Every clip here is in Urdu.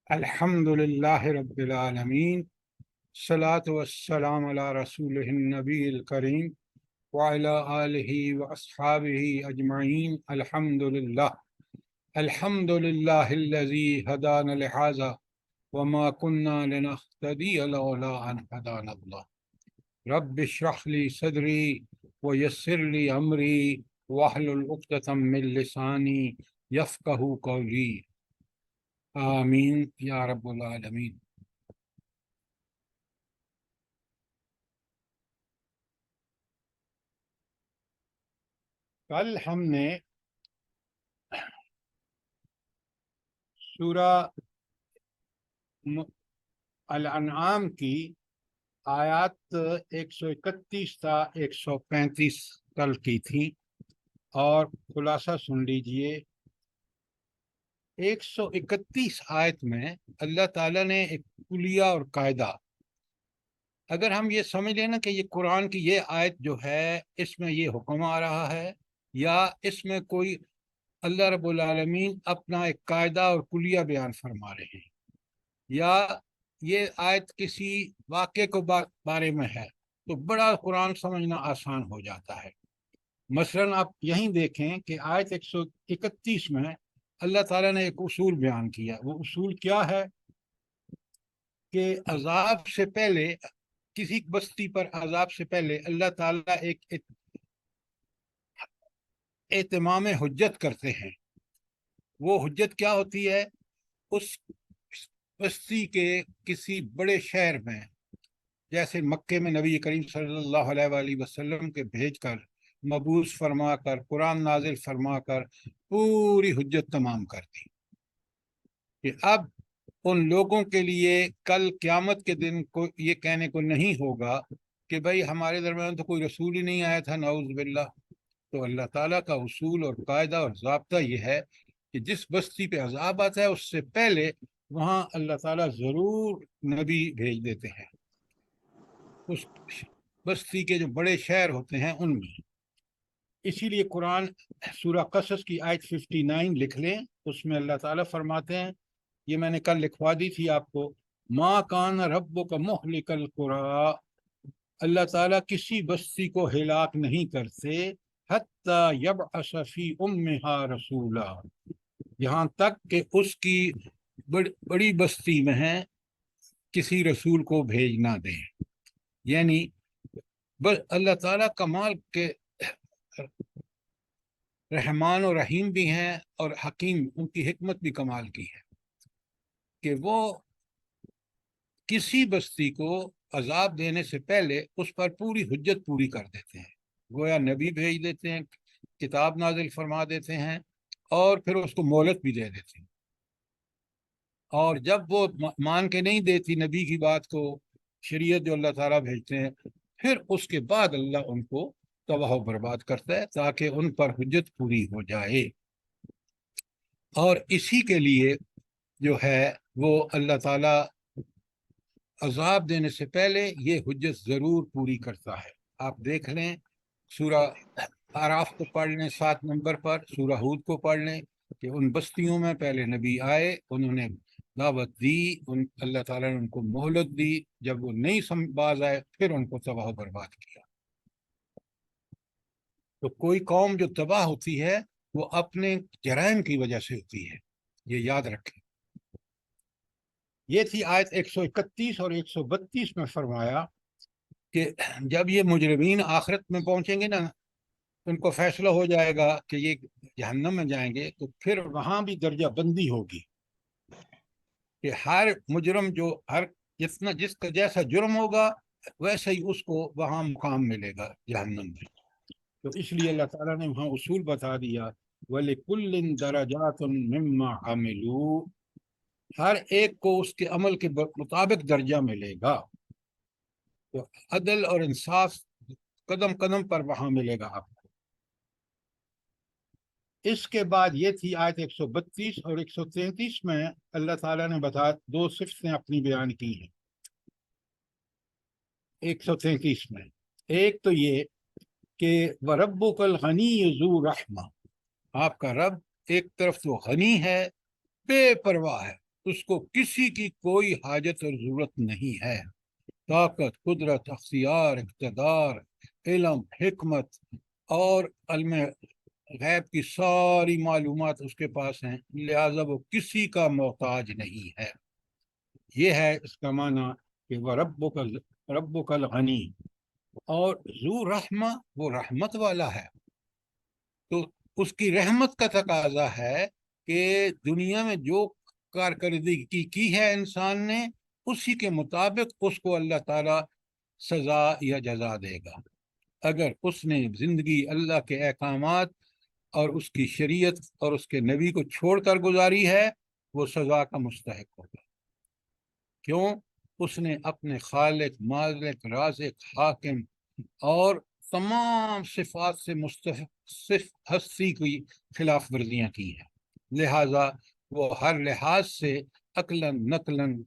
الحمد لله رب العالمين الصلاة والسلام على رسوله النبي الكريم وعلى آله وأصحابه أجمعين. الحمد لله الذي هدانا لهذا وما كنا لنهتدي لولا أن هدانا الله. رب اشرح لي صدري ويسر لي أمري واحلل عقدة من لساني يفقهوا قولي. آمین یا رب العالمین۔ کل ہم نے سورہ الانعام کی آیات 131 تا 135 کل کی تھی، اور خلاصہ سن لیجئے۔ 131 آیت میں اللہ تعالیٰ نے ایک کلیہ اور قاعدہ، اگر ہم یہ سمجھ لیں نا کہ یہ قرآن کی یہ آیت جو ہے اس میں یہ حکم آ رہا ہے، یا اس میں کوئی اللہ رب العالمین اپنا ایک قاعدہ اور کلیہ بیان فرما رہے ہیں، یا یہ آیت کسی واقعے کو بارے میں ہے، تو بڑا قرآن سمجھنا آسان ہو جاتا ہے۔ مثلاً آپ یہیں دیکھیں کہ آیت 131 میں اللہ تعالیٰ نے ایک اصول بیان کیا۔ وہ اصول کیا ہے کہ عذاب سے پہلے، کسی بستی پر عذاب سے پہلے اللہ تعالیٰ ایک اتمام حجت کرتے ہیں۔ وہ حجت کیا ہوتی ہے؟ اس بستی کے کسی بڑے شہر میں، جیسے مکے میں نبی کریم صلی اللہ علیہ وآلہ وسلم کے بھیج کر، مبعوث فرما کر، قرآن نازل فرما کر پوری حجت تمام کر دی کہ اب ان لوگوں کے لیے کل قیامت کے دن کو یہ کہنے کو نہیں ہوگا کہ بھئی ہمارے درمیان تو کوئی رسول ہی نہیں آیا تھا، نعوذ باللہ۔ تو اللہ تعالیٰ کا اصول اور قاعدہ اور ضابطہ یہ ہے کہ جس بستی پہ عذاب آتا ہے اس سے پہلے وہاں اللہ تعالیٰ ضرور نبی بھیج دیتے ہیں، اس بستی کے جو بڑے شہر ہوتے ہیں ان میں۔ اسی لیے قرآن سورہ قصص کی آیت 59 لکھ لیں، اس میں اللہ تعالیٰ فرماتے ہیں، یہ میں نے کل لکھوا دی تھی آپ کو، ما کان ربک مہلک القری، اللہ تعالیٰ کسی بستی کو ہلاک نہیں کرتے، حتی یبعث فی امہا رسولا، یہاں تک کہ اس کی بڑی بستی میں ہے کسی رسول کو بھیج نہ دیں۔ یعنی اللہ تعالیٰ کمال کے رحمان و رحیم بھی ہیں، اور حکیم، ان کی حکمت بھی کمال کی ہے کہ وہ کسی بستی کو عذاب دینے سے پہلے اس پر پوری حجت پوری کر دیتے ہیں، گویا نبی بھیج دیتے ہیں، کتاب نازل فرما دیتے ہیں، اور پھر اس کو مہلت بھی دے دیتے ہیں۔ اور جب وہ مان کے نہیں دیتی نبی کی بات کو، شریعت جو اللہ تعالیٰ بھیجتے ہیں، پھر اس کے بعد اللہ ان کو تباہ و برباد کرتا ہے تاکہ ان پر حجت پوری ہو جائے۔ اور اسی کے لیے جو ہے وہ اللہ تعالیٰ عذاب دینے سے پہلے یہ حجت ضرور پوری کرتا ہے۔ آپ دیکھ لیں، سورہ اعراف کو پڑھ لیں 7 نمبر پر، سورہ ہود کو پڑھ لیں کہ ان بستیوں میں پہلے نبی آئے، انہوں نے دعوت دی، اللہ تعالیٰ نے ان کو مہلت دی، جب وہ نہیں باز آئے پھر ان کو تباہ و برباد کیا۔ تو کوئی قوم جو تباہ ہوتی ہے وہ اپنے جرائم کی وجہ سے ہوتی ہے، یہ یاد رکھیں۔ یہ تھی آیت 131 اور 132 میں فرمایا کہ جب یہ مجرمین آخرت میں پہنچیں گے نا، ان کو فیصلہ ہو جائے گا کہ یہ جہنم میں جائیں گے، تو پھر وہاں بھی درجہ بندی ہوگی کہ ہر مجرم جو جس کا جیسا جرم ہوگا ویسا ہی اس کو وہاں مقام ملے گا جہنم میں۔ تو اس لیے اللہ تعالیٰ نے وہاں اصول بتا دیا، وَلِكُلٍّ دَرَجَاتٌ مِّمَّا عَمِلُوا، ہر ایک کو اس کے عمل کے مطابق درجہ ملے گا۔ تو عدل اور انصاف قدم قدم پر وہاں ملے گا آپ کو۔ اس کے بعد یہ تھی آیت 132 اور 133 میں اللہ تعالیٰ نے دو صفتیں اپنی بیان کی ہیں 133 میں۔ ایک تو یہ کہ وَرَبُّكَ الْغَنِيُّ ذُو رَحْمَةٍ، آپ کا رب ایک طرف تو غنی ہے، بے پرواہ ہے، اس کو کسی کی کوئی حاجت اور ضرورت نہیں ہے۔ طاقت، قدرت، اختیار، اقتدار، علم، حکمت اور علم غیب کی ساری معلومات اس کے پاس ہیں، لہذا وہ کسی کا محتاج نہیں ہے۔ یہ ہے اس کا معنی کہ وہ ربک الغنی، اور ذو رحمہ، وہ رحمت والا ہے، تو اس کی رحمت کا تقاضا ہے کہ دنیا میں جو کارکردگی کی ہے انسان نے، اسی کے مطابق اس کو اللہ تعالی سزا یا جزا دے گا۔ اگر اس نے زندگی اللہ کے احکامات اور اس کی شریعت اور اس کے نبی کو چھوڑ کر گزاری ہے، وہ سزا کا مستحق ہوگا۔ کیوں؟ اس نے اپنے خالق، مالک، رازق، حاکم اور تمام صفات سے مستحق ہستی کی خلاف ورزیاں کی ہیں، لہذا وہ ہر لحاظ سے عقلاً، نقلاً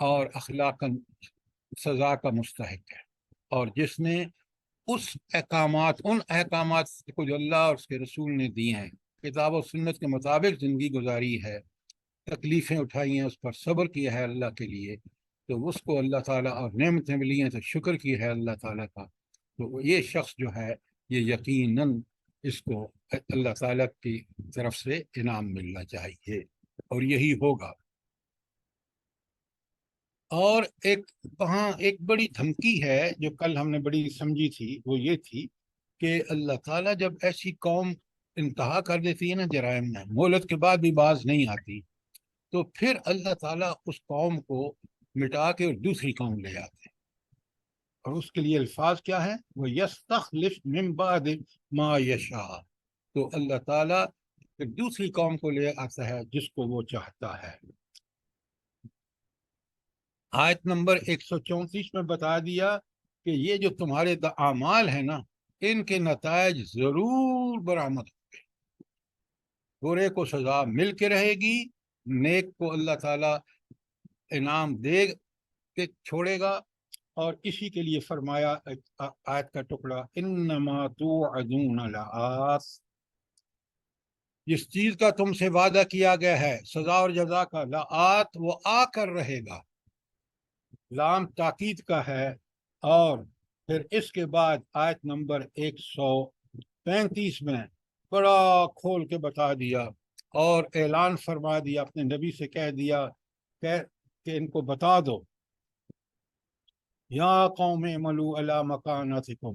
اور اخلاقاً سزا کا مستحق ہے۔ اور جس نے ان احکامات کو جو اللہ اور اس کے رسول نے دیے ہیں، کتاب و سنت کے مطابق زندگی گزاری ہے، تکلیفیں اٹھائی ہیں، اس پر صبر کیا ہے اللہ کے لیے، تو اس کو اللہ تعالیٰ، اور نعمتیں ملی ہیں تو شکر کی ہے اللہ تعالیٰ کا، تو یہ شخص جو ہے یہ یقیناً اس کو اللہ تعالیٰ کی طرف سے انعام ملنا چاہیے، اور یہی ہوگا۔ اور ایک بڑی دھمکی ہے جو کل ہم نے بڑی سمجھی تھی، وہ یہ تھی کہ اللہ تعالیٰ جب ایسی قوم انتہا کر دیتی ہے نا جرائم میں، مہلت کے بعد بھی باز نہیں آتی، تو پھر اللہ تعالیٰ اس قوم کو مٹا کے اور دوسری قوم لے آتے ہیں، اور اس کے لیے الفاظ کیا ہے؟ وہ یستخلف من بعد ما یشاء، تو اللہ تعالیٰ پھر دوسری قوم کو لے آتا ہے جس کو وہ چاہتا ہے۔ آیت نمبر 134 میں بتا دیا کہ یہ جو تمہارے اعمال ہیں نا، ان کے نتائج ضرور برآمد ہوں گے، برے کو سزا مل کے رہے گی، نیک کو اللہ تعالیٰ انعام دے کے چھوڑے گا۔ اور اسی کے لیے فرمایا آیت کا ٹکڑا، انما توعدون لآت، جس چیز کا تم سے وعدہ کیا گیا ہے سزا اور جزا کا، لآت، وہ آ کر رہے گا، لام تاکید کا ہے۔ اور پھر اس کے بعد آیت نمبر 135 میں بڑا کھول کے بتا دیا اور اعلان فرما دیا، اپنے نبی سے کہہ دیا کہ ان کو بتا دو، یا قوم اعملوا علی مکانتکم،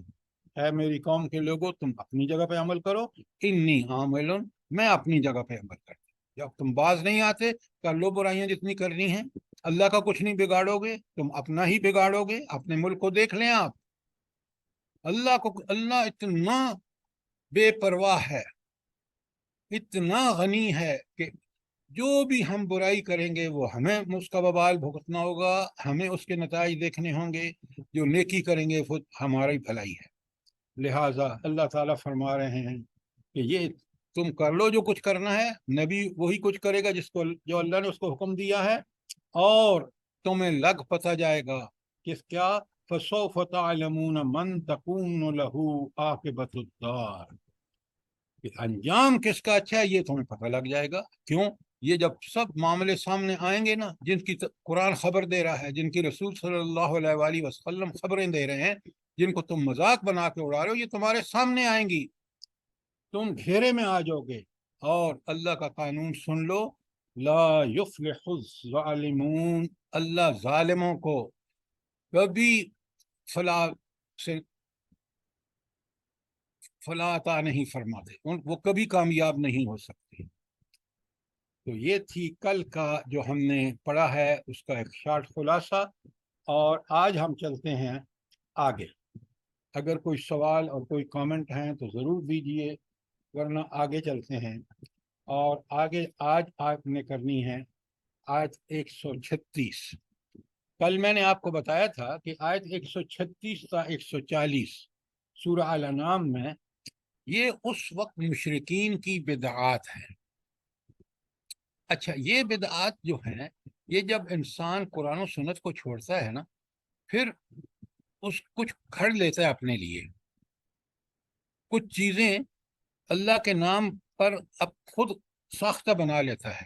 اے میری قوم کے لوگوں تم اپنی جگہ پہ عمل کرو، انی عامل، میں اپنی جگہ پہ عمل کرتا ہوں۔ جب تم باز نہیں آتے، کر لو برائیاں جتنی کرنی ہیں، اللہ کا کچھ نہیں بگاڑو گے، تم اپنا ہی بگاڑو گے۔ اپنے ملک کو دیکھ لیں آپ، اللہ اتنا بے پرواہ ہے، اتنا غنی ہے کہ جو بھی ہم برائی کریں گے وہ ہمیں اس کا وبال بھگتنا ہوگا، ہمیں اس کے نتائج دیکھنے ہوں گے، جو نیکی کریں گے وہ ہماری بھلائی ہے۔ لہٰذا اللہ تعالیٰ فرما رہے ہیں کہ یہ تم کر لو جو کچھ کرنا ہے، نبی وہی کچھ کرے گا جو اللہ نے اس کو حکم دیا ہے، اور تمہیں لگ پتہ جائے گا کہ کیا، فَسَوْفَ تَعْلَمُونَ مَنْ تَكُونُ لَهُ عَاقِبَةُ الدَّارِ، کہ انجام کس کا اچھا ہے یہ تمہیں پتہ لگ جائے گا۔ کیوں؟ یہ جب سب معاملے سامنے آئیں گے نا، جن کی قرآن خبر دے رہا ہے، جن کی رسول صلی اللہ علیہ وآلہ وسلم خبریں دے رہے ہیں، جن کو تم مذاق بنا کے اڑا رہے ہو، یہ تمہارے سامنے آئیں گی، تم گھیرے میں آ جاؤ گے۔ اور اللہ کا قانون سن لو، لا یفلح الظالمون، اللہ ظالموں کو کبھی فلاح سے فلاح عطا نہیں فرماتے، وہ کبھی کامیاب نہیں ہو سکتے۔ تو یہ تھی کل کا جو ہم نے پڑھا ہے اس کا ایک شارٹ خلاصہ، اور آج ہم چلتے ہیں آگے۔ اگر کوئی سوال اور کوئی کامنٹ ہیں تو ضرور دیجئے، ورنہ آگے چلتے ہیں۔ اور آگے آج آپ نے کرنی ہے آیت 136۔ کل میں نے آپ کو بتایا تھا کہ آیت 136 تا 140 سورہ الانعام میں یہ اس وقت مشرکین کی بدعات ہیں۔ اچھا، یہ بدعات جو ہیں، یہ جب انسان قرآن و سنت کو چھوڑتا ہے نا، پھر کچھ کھڑ لیتا ہے اپنے لیے، کچھ چیزیں اللہ کے نام پر اب خود ساختہ بنا لیتا ہے،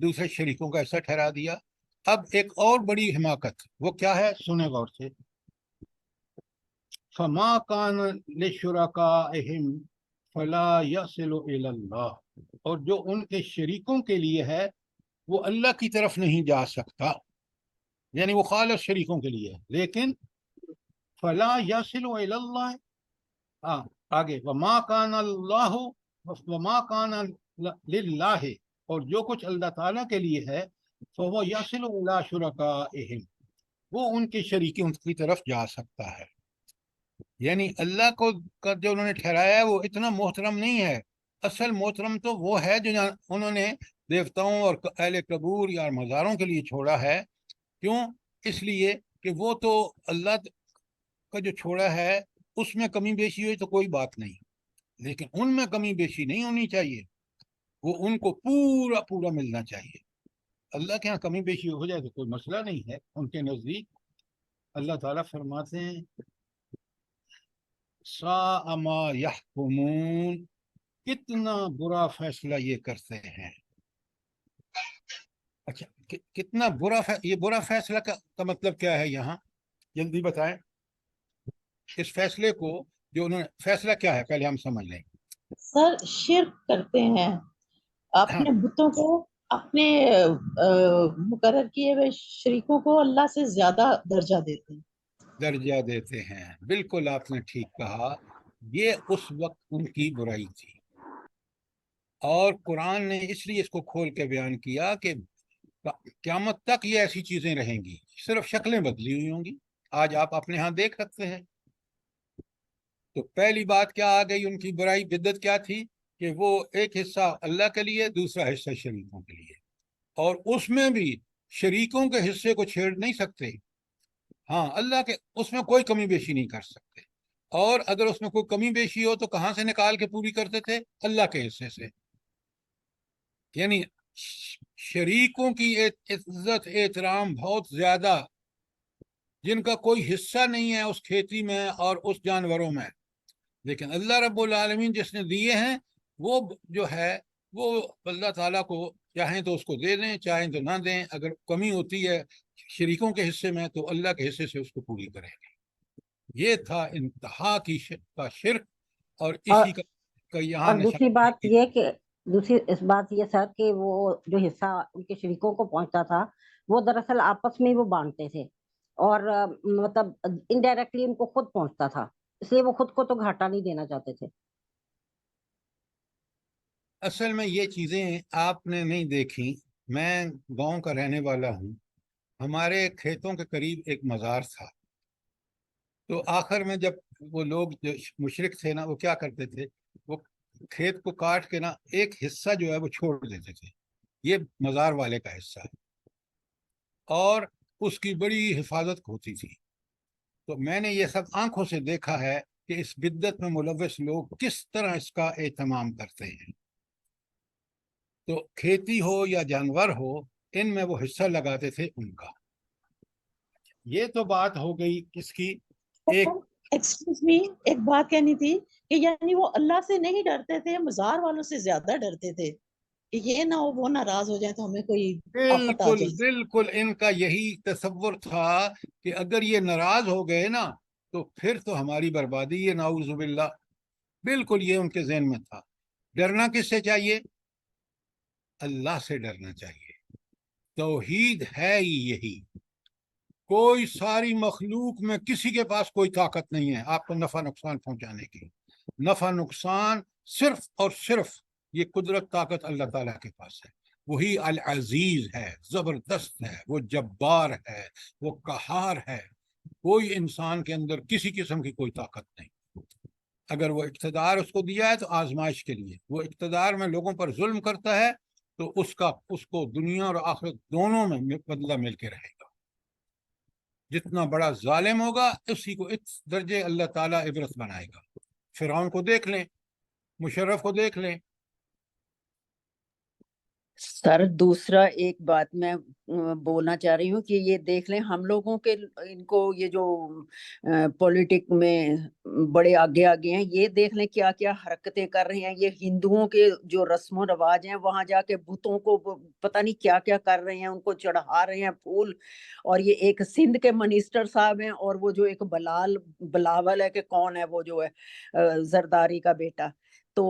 دوسرے شریکوں کا حصہ ٹھہرا دیا۔ اب ایک اور بڑی حماقت، وہ کیا ہے؟ سنیں غور سے۔ فما کان لشرکائہم فلا یصل الی اللہ، اور جو ان کے شریکوں کے لیے ہے وہ اللہ کی طرف نہیں جا سکتا، یعنی وہ خالص شریکوں کے لیے ہے، لیکن فلا یصل الی اللہ، ہاں آگے وما کان اللہ وما کان للہ، اور جو کچھ اللہ تعالیٰ کے لیے ہے فهو یصل الی شرکائہم، وہ ان کے شریکوں کی طرف جا سکتا ہے۔ یعنی اللہ کو کا جو انہوں نے ٹھہرایا ہے وہ اتنا محترم نہیں ہے، اصل محترم تو وہ ہے جو انہوں نے دیوتاؤں اور اہل قبور یا مزاروں کے لیے چھوڑا ہے۔ کیوں؟ اس لیے کہ وہ تو اللہ کا جو چھوڑا ہے اس میں کمی بیشی ہوئی تو کوئی بات نہیں، لیکن ان میں کمی بیشی نہیں ہونی چاہیے، وہ ان کو پورا پورا ملنا چاہیے۔ اللہ کے ہاں کمی بیشی ہو جائے تو کوئی مسئلہ نہیں ہے ان کے نزدیک۔ اللہ تعالیٰ فرماتے ہیں ساء ما یحکمون، کتنا برا فیصلہ یہ کرتے ہیں۔ اچھا کتنا برا یہ برا فیصلہ کا مطلب کیا ہے یہاں؟ جلدی بتائیں اس فیصلے کو، جو انہوں نے فیصلہ کیا ہے پہلے ہم سمجھ لیں۔ سر شرک کرتے ہیں، ہاں اپنے بتوں کو، اپنے مقرر کیے ہوئے شریکوں کو اللہ سے زیادہ درجہ دیتے ہیں، درجہ دیتے ہیں، بالکل آپ نے ٹھیک کہا، یہ اس وقت ان کی برائی تھی، اور قرآن نے اس لیے اس کو کھول کے بیان کیا کہ قیامت تک یہ ایسی چیزیں رہیں گی، صرف شکلیں بدلی ہوئی ہوں گی۔ آج آپ اپنے ہاں دیکھ سکتے ہیں۔ تو پہلی بات کیا آ گئی ان کی برائی، بدعت کیا تھی؟ کہ وہ ایک حصہ اللہ کے لیے، دوسرا حصہ شریکوں کے لیے، اور اس میں بھی شریکوں کے حصے کو چھیڑ نہیں سکتے، ہاں اللہ کے اس میں کوئی کمی بیشی نہیں کر سکتے، اور اگر اس میں کوئی کمی بیشی ہو تو کہاں سے نکال کے پوری کرتے تھے؟ اللہ کے حصے سے۔ یعنی شریکوں کی عزت احترام بہت زیادہ، جن کا کوئی حصہ نہیں ہے اس کھیتی میں اور اس جانوروں میں، لیکن اللہ رب العالمین جس نے دیے ہیں وہ جو ہے وہ اللہ تعالیٰ کو چاہیں تو اس کو دے دیں، چاہیں تو نہ دیں، اگر کمی ہوتی ہے شریکوں کے حصے میں تو اللہ کے حصے سے اس کو پوری کریں گے۔ یہ تھا انتہا کا شرک، اور اسی کا یہاں اور دوسری نشان بات یہ کہ دوسری اس بات یہ سر کہ وہ جو حصہ ان کے شریکوں کو پہنچتا تھا وہ دراصل آپس میں وہ بانٹتے تھے، اور مطلب انڈائریکٹلی ان کو خود پہنچتا تھا، اس لیے وہ خود کو تو گھاٹا نہیں دینا چاہتے تھے۔ اصل میں یہ چیزیں آپ نے نہیں دیکھی، میں گاؤں کا رہنے والا ہوں، ہمارے کھیتوں کے قریب ایک مزار تھا، تو آخر میں جب وہ لوگ جو مشرک تھے نا وہ کیا کرتے تھے، وہ کھیت کو کاٹ کے نا ایک حصہ جو ہے وہ چھوڑ دیتے تھے، یہ مزار والے کا حصہ ہے، اور اس کی بڑی حفاظت ہوتی تھی۔ تو میں نے یہ سب آنکھوں سے دیکھا ہے کہ اس بدعت میں ملوث لوگ کس طرح اس کا اہتمام کرتے ہیں۔ تو کھیتی ہو یا جانور ہو، ان میں وہ حصہ لگاتے تھے ان کا۔ یہ تو بات ہو گئی کس کی؟ ایک ایکسکیوز می، ایک بات کہنی تھی کہ یعنی وہ اللہ سے نہیں ڈرتے تھے، مزار والوں سے زیادہ ڈرتے تھے کہ یہ نہ ہو وہ ناراض ہو جائے تو ہمیں کوئی آفت آ بالکل جائے۔ بالکل ان کا یہی تصور تھا کہ اگر یہ ناراض ہو گئے نا تو پھر تو ہماری بربادی ہے، نعوذ باللہ۔ بالکل یہ ان کے ذہن میں تھا۔ ڈرنا کس سے چاہیے؟ اللہ سے ڈرنا چاہیے۔ توحید ہے ہی یہی، کوئی ساری مخلوق میں کسی کے پاس کوئی طاقت نہیں ہے آپ کو نفع نقصان پہنچانے کی۔ نفع نقصان صرف اور صرف یہ قدرت طاقت اللہ تعالیٰ کے پاس ہے، وہی العزیز ہے، زبردست ہے، وہ جبار ہے، وہ قہار ہے، کوئی انسان کے اندر کسی قسم کی کوئی طاقت نہیں۔ اگر وہ اقتدار اس کو دیا ہے تو آزمائش کے لیے، وہ اقتدار میں لوگوں پر ظلم کرتا ہے تو اس کو دنیا اور آخرت دونوں میں بدلہ مل کے رہے گا۔ جتنا بڑا ظالم ہوگا اسی کو اس درجے اللہ تعالیٰ عبرت بنائے گا۔ فرعون کو دیکھ لیں، مشرف کو دیکھ لیں، سر دوسرا ایک بات میں بولنا چاہ رہی ہوں کہ یہ دیکھ لیں ہم لوگوں کے ان کو یہ جو پولیٹک میں بڑے آگے آگے ہیں، یہ دیکھ لیں کیا کیا حرکتیں کر رہے ہیں۔ یہ ہندوؤں کے جو رسم و رواج ہیں وہاں جا کے بتوں کو پتہ نہیں کیا کیا کر رہے ہیں، ان کو چڑھا رہے ہیں پھول۔ اور یہ ایک سندھ کے منسٹر صاحب ہیں، اور وہ جو ایک بلاول ہے کہ کون ہے وہ جو ہے زرداری کا بیٹا، تو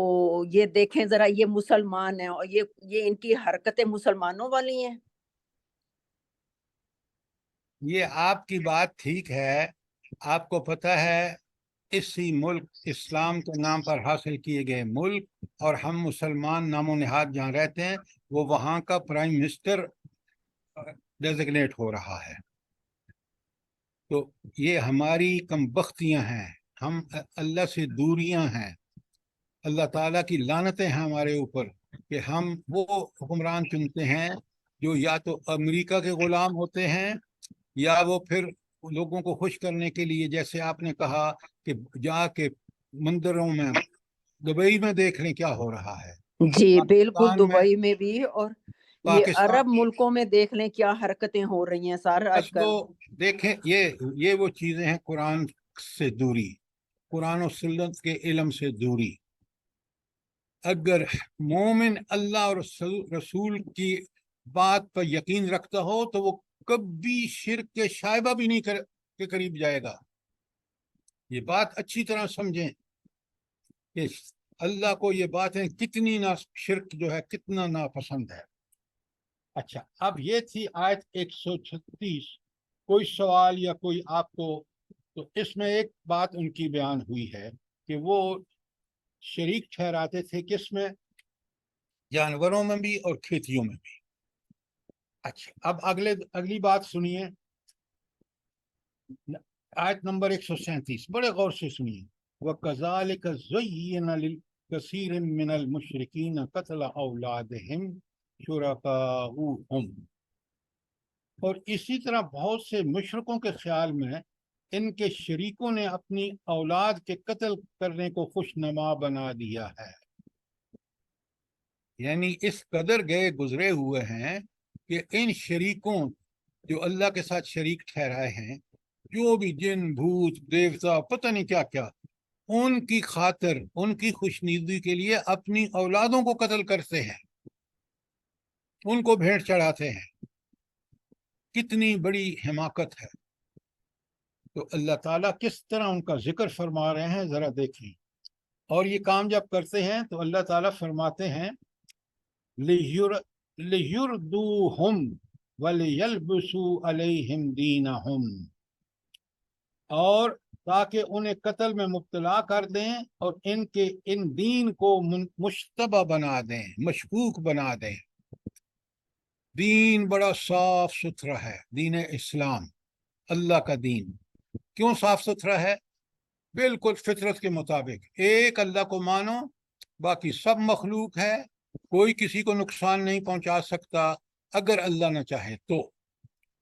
یہ دیکھیں ذرا یہ مسلمان ہیں اور یہ ان کی حرکتیں مسلمانوں والی ہیں۔ یہ آپ کی بات ٹھیک ہے، آپ کو پتہ ہے اسی ملک اسلام کے نام پر حاصل کیے گئے ملک اور ہم مسلمان نام و نہاد جہاں رہتے ہیں وہ وہاں کا پرائم منسٹر ڈیزگنیٹ ہو رہا ہے۔ تو یہ ہماری کم بختیاں ہیں، ہم اللہ سے دوریاں ہیں، اللہ تعالیٰ کی لعنتیں ہیں ہمارے اوپر کہ ہم وہ حکمران چنتے ہیں جو یا تو امریکہ کے غلام ہوتے ہیں یا وہ پھر لوگوں کو خوش کرنے کے لیے، جیسے آپ نے کہا کہ جا کے مندروں میں دبئی میں دیکھ لیں کیا ہو رہا ہے، جی بالکل، پاکستان میں دبئی میں بھی، اور یہ عرب پاکستان ملکوں میں دیکھ لیں کیا حرکتیں ہو رہی ہیں سر آج بس کل۔ وہ دیکھیں یہ وہ چیزیں ہیں، قرآن سے دوری، قرآن و سنت کے علم سے دوری۔ اگر مومن اللہ اور رسول کی بات پر یقین رکھتا ہو تو وہ کبھی شرک کے شائبہ بھی نہیں کے قریب جائے گا۔ یہ بات اچھی طرح سمجھیں کہ اللہ کو یہ باتیں کتنی شرک جو ہے کتنا ناپسند ہے۔ اچھا، اب یہ تھی آیت 136۔ کوئی سوال یا کوئی آپ کو؟ تو اس میں ایک بات ان کی بیان ہوئی ہے کہ وہ شریک ٹھہراتے تھے کس میں؟ جانوروں میں بھی اور کھیتیوں میں بھی۔ اچھا، اب اگلی بات سنیے، آیت نمبر 137، بڑے غور سے سنیے۔ وَكَذَلِكَ زُيِّنَ لِلْكَثِيرٍ مِّنَ الْمُشْرِكِينَ قَتْلَ أَوْلَادِهِمْ شُرَكَاؤُهُمْ، اور اسی طرح بہت سے مشرکوں کے خیال میں ان کے شریکوں نے اپنی اولاد کے قتل کرنے کو خوشنما بنا دیا ہے۔ یعنی اس قدر گئے گزرے ہوئے ہیں کہ ان شریکوں جو اللہ کے ساتھ شریک ٹھہرائے ہیں، جو بھی جن بھوت دیوتا پتہ نہیں کیا کیا، ان کی خاطر ان کی خوشنودی کے لیے اپنی اولادوں کو قتل کرتے ہیں، ان کو بھیٹ چڑھاتے ہیں۔ کتنی بڑی حماقت ہے۔ تو اللہ تعالیٰ کس طرح ان کا ذکر فرما رہے ہیں ذرا دیکھیں۔ اور یہ کام جب کرتے ہیں تو اللہ تعالیٰ فرماتے ہیں لِيُرْدُوهُمْ وَلِيَلْبِسُوا عَلَيْهِمْ دِينَهُمْ، اور تاکہ انہیں قتل میں مبتلا کر دیں اور ان دین کو مشتبہ بنا دیں، مشکوک بنا دیں۔ دین بڑا صاف ستھرا ہے، دین اسلام، اللہ کا دین۔ کیوں صاف ستھرا ہے؟ بالکل فطرت کے مطابق، ایک اللہ کو مانو، باقی سب مخلوق ہے، کوئی کسی کو نقصان نہیں پہنچا سکتا اگر اللہ نہ چاہے تو۔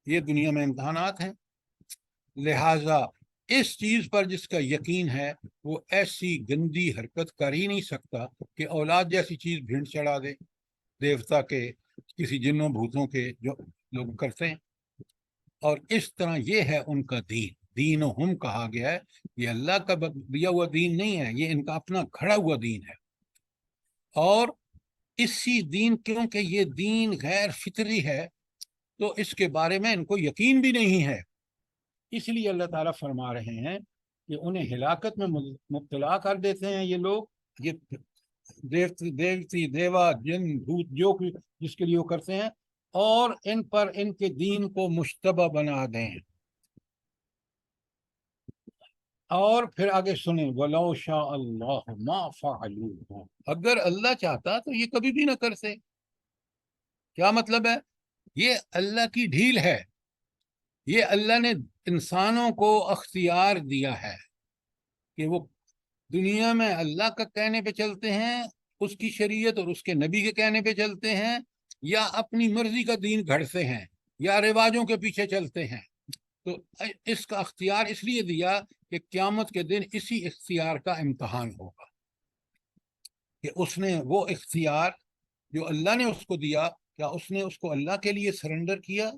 یہ دنیا میں امتحانات ہیں، لہٰذا اس چیز پر جس کا یقین ہے وہ ایسی گندی حرکت کر ہی نہیں سکتا کہ اولاد جیسی چیز بھیڑ چڑھا دے، دیوتا کے، کسی جنوں بھوتوں کے جو لوگ کرتے ہیں۔ اور اس طرح یہ ہے ان کا دین، دینہم کہا گیا ہے، یہ اللہ کا دیا ہوا دین نہیں ہے، یہ ان کا اپنا کھڑا ہوا دین ہے۔ اور اسی دین، کیونکہ یہ دین غیر فطری ہے تو اس کے بارے میں ان کو یقین بھی نہیں ہے، اس لیے اللہ تعالیٰ فرما رہے ہیں کہ انہیں ہلاکت میں مبتلا کر دیتے ہیں یہ لوگ، یہ دیوتی دیوا جن بھوت جو جس کے لیے وہ کرتے ہیں، اور ان پر ان کے دین کو مشتبہ بنا دیں۔ اور پھر آگے سنیں، وَلَوْ شَاءَ اللَّهُ مَا فَعَلُوهُ، اگر اللہ چاہتا تو یہ کبھی بھی نہ کرتے۔ کیا مطلب ہے؟ یہ اللہ کی ڈھیل ہے، یہ اللہ نے انسانوں کو اختیار دیا ہے کہ وہ دنیا میں اللہ کا کہنے پہ چلتے ہیں، اس کی شریعت اور اس کے نبی کے کہنے پہ چلتے ہیں، یا اپنی مرضی کا دین گھڑتے ہیں، یا رواجوں کے پیچھے چلتے ہیں۔ تو اس کا اختیار اس لیے دیا کہ قیامت کے دن اسی اختیار کا امتحان ہوگا کہ اس نے وہ اختیار جو اللہ نے اس کو دیا کیا اس نے اس کو اللہ کے لیے سرنڈر کیا؟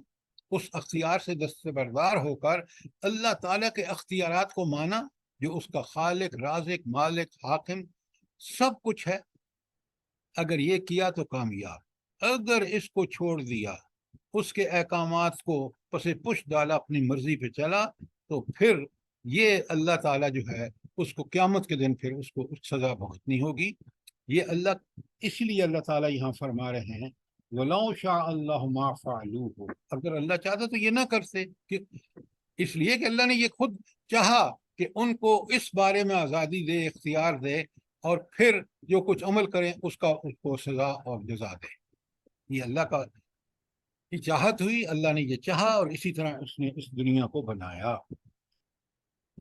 اس اختیار سے دستبردار ہو کر اللہ تعالیٰ کے اختیارات کو مانا جو اس کا خالق، رازق، مالک، حاکم سب کچھ ہے؟ اگر یہ کیا تو کامیاب، اگر اس کو چھوڑ دیا، اس کے احکامات کو پس پش ڈالا، اپنی مرضی پہ چلا، تو پھر یہ اللہ تعالیٰ جو ہے اس کو قیامت کے دن پھر اس کو سزا بھگتنی ہوگی۔ یہ اللہ، اس لیے اللہ تعالیٰ یہاں فرما رہے ہیں وَلَوْ شَاءَ اللَّهُ مَا فَعَلُوهُ، اگر اللہ چاہتا تو یہ نہ کرتے، کہ اس لیے کہ اللہ نے یہ خود چاہا کہ ان کو اس بارے میں آزادی دے، اختیار دے، اور پھر جو کچھ عمل کریں اس کو سزا اور جزا دے۔ یہ اللہ کا کی چاہت ہوئی، اللہ نے یہ چاہا، اور اسی طرح اس نے اس دنیا کو بنایا۔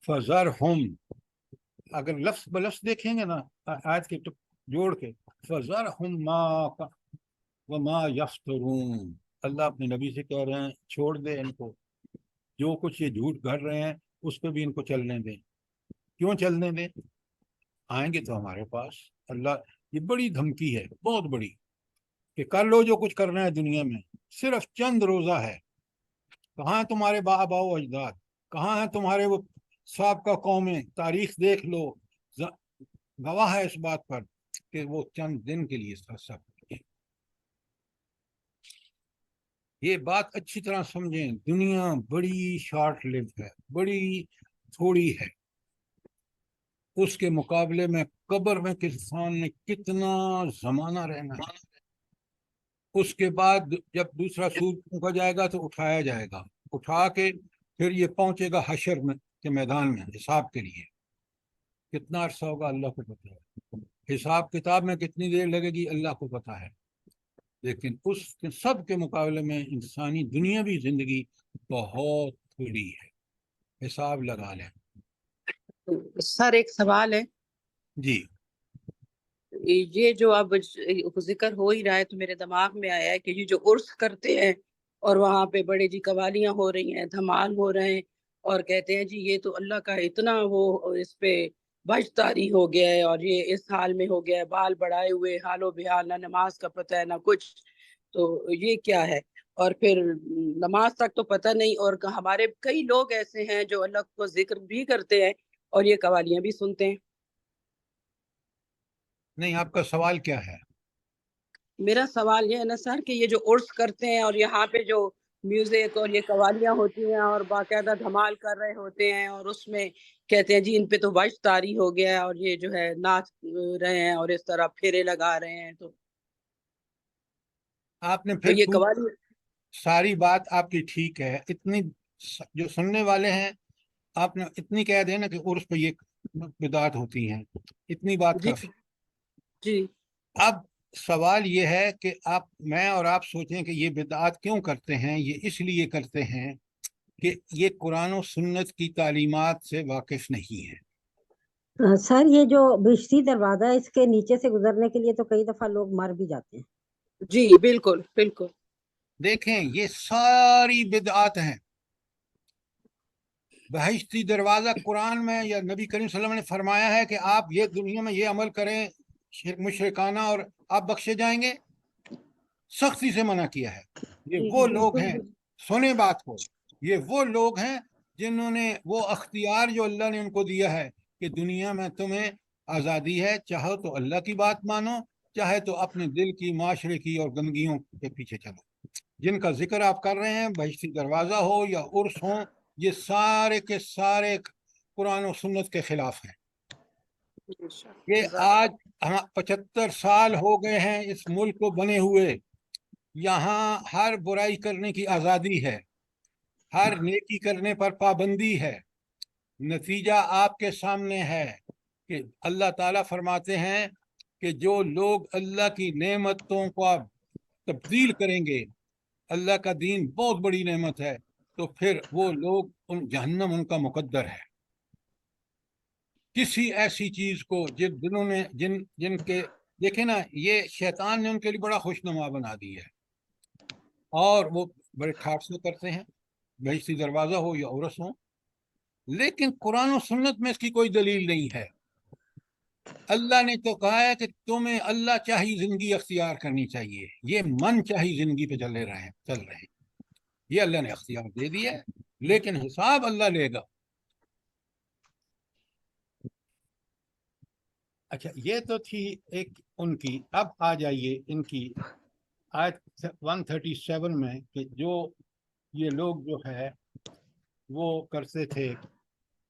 فَذَرْهُمْ، اگر لفظ بلفظ دیکھیں گے نا آیت کے جوڑ کے، فَذَرْهُمْ مَا وَمَا يَفْتَرُونَ، اللہ اپنے نبی سے کہہ رہے ہیں چھوڑ دے ان کو، جو کچھ یہ جھوٹ گھڑ رہے ہیں اس پہ بھی ان کو چلنے دیں۔ کیوں چلنے دیں؟ آئیں گے تو ہمارے پاس۔ اللہ، یہ بڑی دھمکی ہے، بہت بڑی، کہ کر لو جو کچھ کرنا ہے دنیا میں، صرف چند روزہ ہے۔ کہاں ہیں تمہارے آبا و اجداد؟ کہاں ہیں تمہارے وہ سابقہ قومیں؟ تاریخ دیکھ لو، گواہ ہے اس بات پر کہ وہ چند دن کے لیے سب۔ یہ بات اچھی طرح سمجھیں، دنیا بڑی شارٹ لیو ہے، بڑی تھوڑی ہے۔ اس کے مقابلے میں قبر میں انسان نے کتنا زمانہ رہنا ہے، اس کے بعد جب دوسرا سور پھونکا جائے گا تو اٹھایا جائے گا، اٹھا کے پھر یہ پہنچے گا حشر میں کے میدان میں حساب کے لیے۔ کتنا عرصہ ہوگا اللہ کو پتہ ہے، حساب کتاب میں کتنی دیر لگے گی اللہ کو پتہ ہے، لیکن اس کے سب کے مقابلے میں انسانی دنیاوی زندگی بہت تھوڑی ہے۔ حساب لگا لیں۔ سر ایک سوال ہے، جی یہ جو اب ذکر ہو ہی رہا ہے تو میرے دماغ میں آیا ہے کہ یہ جو عرس کرتے ہیں اور وہاں پہ بڑے جی قوالیاں ہو رہی ہیں، دھمال ہو رہے ہیں، اور کہتے ہیں جی یہ تو اللہ کا اتنا وہ اس پہ بج طاری ہو گیا ہے، اور یہ اس حال میں ہو گیا ہے، بال بڑھائے ہوئے، حال و بحال، نہ نماز کا پتہ ہے نہ کچھ، تو یہ کیا ہے؟ اور پھر نماز تک تو پتہ نہیں، اور ہمارے کئی لوگ ایسے ہیں جو اللہ کو ذکر بھی کرتے ہیں اور یہ قوالیاں بھی سنتے ہیں۔ نہیں، آپ کا سوال کیا ہے؟ میرا سوال یہ ہے نا سر کہ یہ جو عرس کرتے ہیں اور یہاں پہ جو میوزک اور یہ قوالیاں ہوتی ہیں اور باقاعدہ دھمال کر رہے ہوتے ہیں، اور اس میں کہتے ہیں جی ان پہ تو وجد طاری ہو گیا ہے، اور یہ جو ہے ناچ رہے ہیں اور اس طرح پھیرے لگا رہے ہیں، تو آپ نے پھر یہ قوالی ساری بات آپ کی ٹھیک ہے، اتنی جو سننے والے ہیں آپ نے اتنی کہہ دیں نا کہ عرس پہ یہ بدعات ہوتی ہیں، اتنی بات جی کافی۔ جی اب سوال یہ ہے کہ میں اور آپ سوچیں کہ یہ بدعات کیوں کرتے ہیں؟ یہ اس لیے کرتے ہیں کہ یہ قرآن و سنت کی تعلیمات سے واقف نہیں ہے۔ سر یہ جو بہشتی دروازہ ہے اس کے نیچے سے گزرنے کے لیے تو کئی دفعہ لوگ مر بھی جاتے ہیں۔ جی بالکل بالکل۔ دیکھیں یہ ساری بدعات ہیں۔ بہشتی دروازہ قرآن میں یا نبی کریم صلی اللہ علیہ وسلم نے فرمایا ہے کہ آپ یہ دنیا میں یہ عمل کریں مشرکانہ اور آپ بخشے جائیں گے، سختی سے منع کیا ہے۔ یہ وہ لوگ ہیں، سنیں بات کو، یہ وہ لوگ ہیں جنہوں نے وہ اختیار جو اللہ نے ان کو دیا ہے کہ دنیا میں تمہیں آزادی ہے، چاہو تو اللہ کی بات مانو، چاہے تو اپنے دل کی، معاشرے کی اور گندگیوں کے پیچھے چلو۔ جن کا ذکر آپ کر رہے ہیں، بہشتی دروازہ ہو یا عرس ہو، یہ سارے کے سارے قرآن و سنت کے خلاف ہیں۔ یہ آج 75 سال ہو گئے ہیں اس ملک کو بنے ہوئے، یہاں ہر برائی کرنے کی آزادی ہے، ہر نیکی کرنے پر پابندی ہے۔ نتیجہ آپ کے سامنے ہے کہ اللہ تعالیٰ فرماتے ہیں کہ جو لوگ اللہ کی نعمتوں کو تبدیل کریں گے، اللہ کا دین بہت بڑی نعمت ہے، تو پھر وہ لوگ جہنم ان کا مقدر ہے۔ کسی ایسی چیز کو جنہوں نے جن کے دیکھیں نا، یہ شیطان نے ان کے لیے بڑا خوشنما بنا دی ہے، اور وہ بڑے ٹھاٹ سے کرتے ہیں، بہشتی دروازہ ہو یا عرس ہو، لیکن قرآن و سنت میں اس کی کوئی دلیل نہیں ہے۔ اللہ نے تو کہا ہے کہ تمہیں اللہ چاہی زندگی اختیار کرنی چاہیے، یہ من چاہی زندگی پہ چل رہے ہیں، یہ اللہ نے اختیار دے دیا ہے، لیکن حساب اللہ لے گا۔ اچھا، یہ تو تھی ایک ان کی۔ اب آ جائیے ان کی آیت 137 میں کہ جو یہ لوگ جو ہے وہ کرتے تھے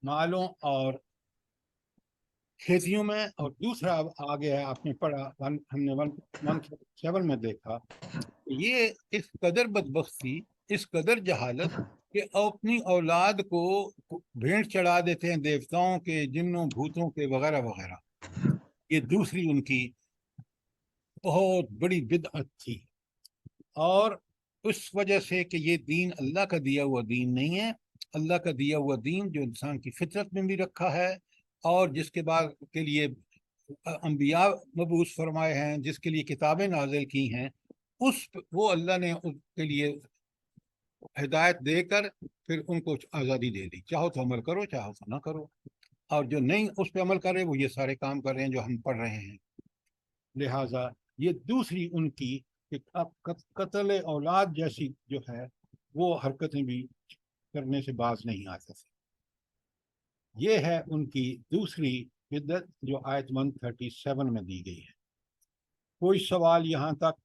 مالوں اور کھیتیوں میں، اور دوسرا اب آگے ہے، آپ نے پڑھا ہم نے 137 میں دیکھا، یہ اس قدر بدبختی، اس قدر جہالت کہ اپنی اولاد کو بھیڑ چڑھا دیتے ہیں دیوتاؤں کے، جنوں بھوتوں کے وغیرہ وغیرہ۔ یہ دوسری ان کی بہت بڑی بدعت تھی، اور اس وجہ سے کہ یہ دین اللہ کا دیا ہوا دین نہیں ہے، اللہ کا دیا ہوا دین جو انسان کی فطرت میں بھی رکھا ہے، اور جس کے بعد کے لیے انبیاء مبعوث فرمائے ہیں، جس کے لیے کتابیں نازل کی ہیں، وہ اللہ نے اس کے لیے ہدایت دے کر پھر ان کو آزادی دے دی، چاہو تو عمل کرو، چاہو تو نہ کرو، اور جو نہیں اس پہ عمل کرے وہ یہ سارے کام کر رہے ہیں جو ہم پڑھ رہے ہیں۔ لہٰذا یہ دوسری ان کی قتل اولاد جیسی جو ہے وہ حرکتیں بھی کرنے سے باز نہیں آتے تھے۔ یہ ہے ان کی دوسری بدعت جو آیت 137 میں دی گئی ہے۔ کوئی سوال یہاں تک؟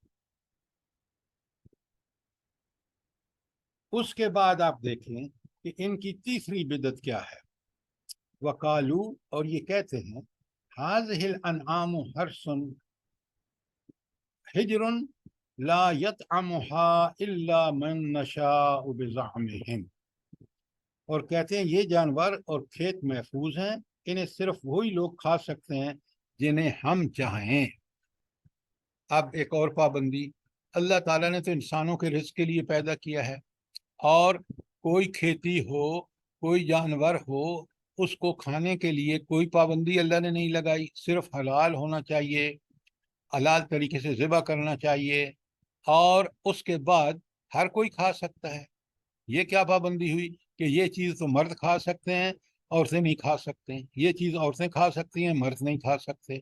اس کے بعد آپ دیکھیں کہ ان کی تیسری بدعت کیا ہے۔ وقالو، اور یہ کہتے ہیں، هذه الانعام حرث حجر لا يطعمها الا من نشاء بزعمهم، اور کہتے ہیں یہ جانور اور کھیت محفوظ ہیں، انہیں صرف وہی لوگ کھا سکتے ہیں جنہیں ہم چاہیں۔ اب ایک اور پابندی، اللہ تعالیٰ نے تو انسانوں کے رزق کے لیے پیدا کیا ہے، اور کوئی کھیتی ہو، کوئی جانور ہو، اس کو کھانے کے لیے کوئی پابندی اللہ نے نہیں لگائی، صرف حلال ہونا چاہیے، حلال طریقے سے ذبح کرنا چاہیے، اور اس کے بعد ہر کوئی کھا سکتا ہے۔ یہ کیا پابندی ہوئی کہ یہ چیز تو مرد کھا سکتے ہیں، عورتیں نہیں کھا سکتے ہیں، یہ چیز عورتیں کھا سکتی ہیں، مرد نہیں کھا سکتے؟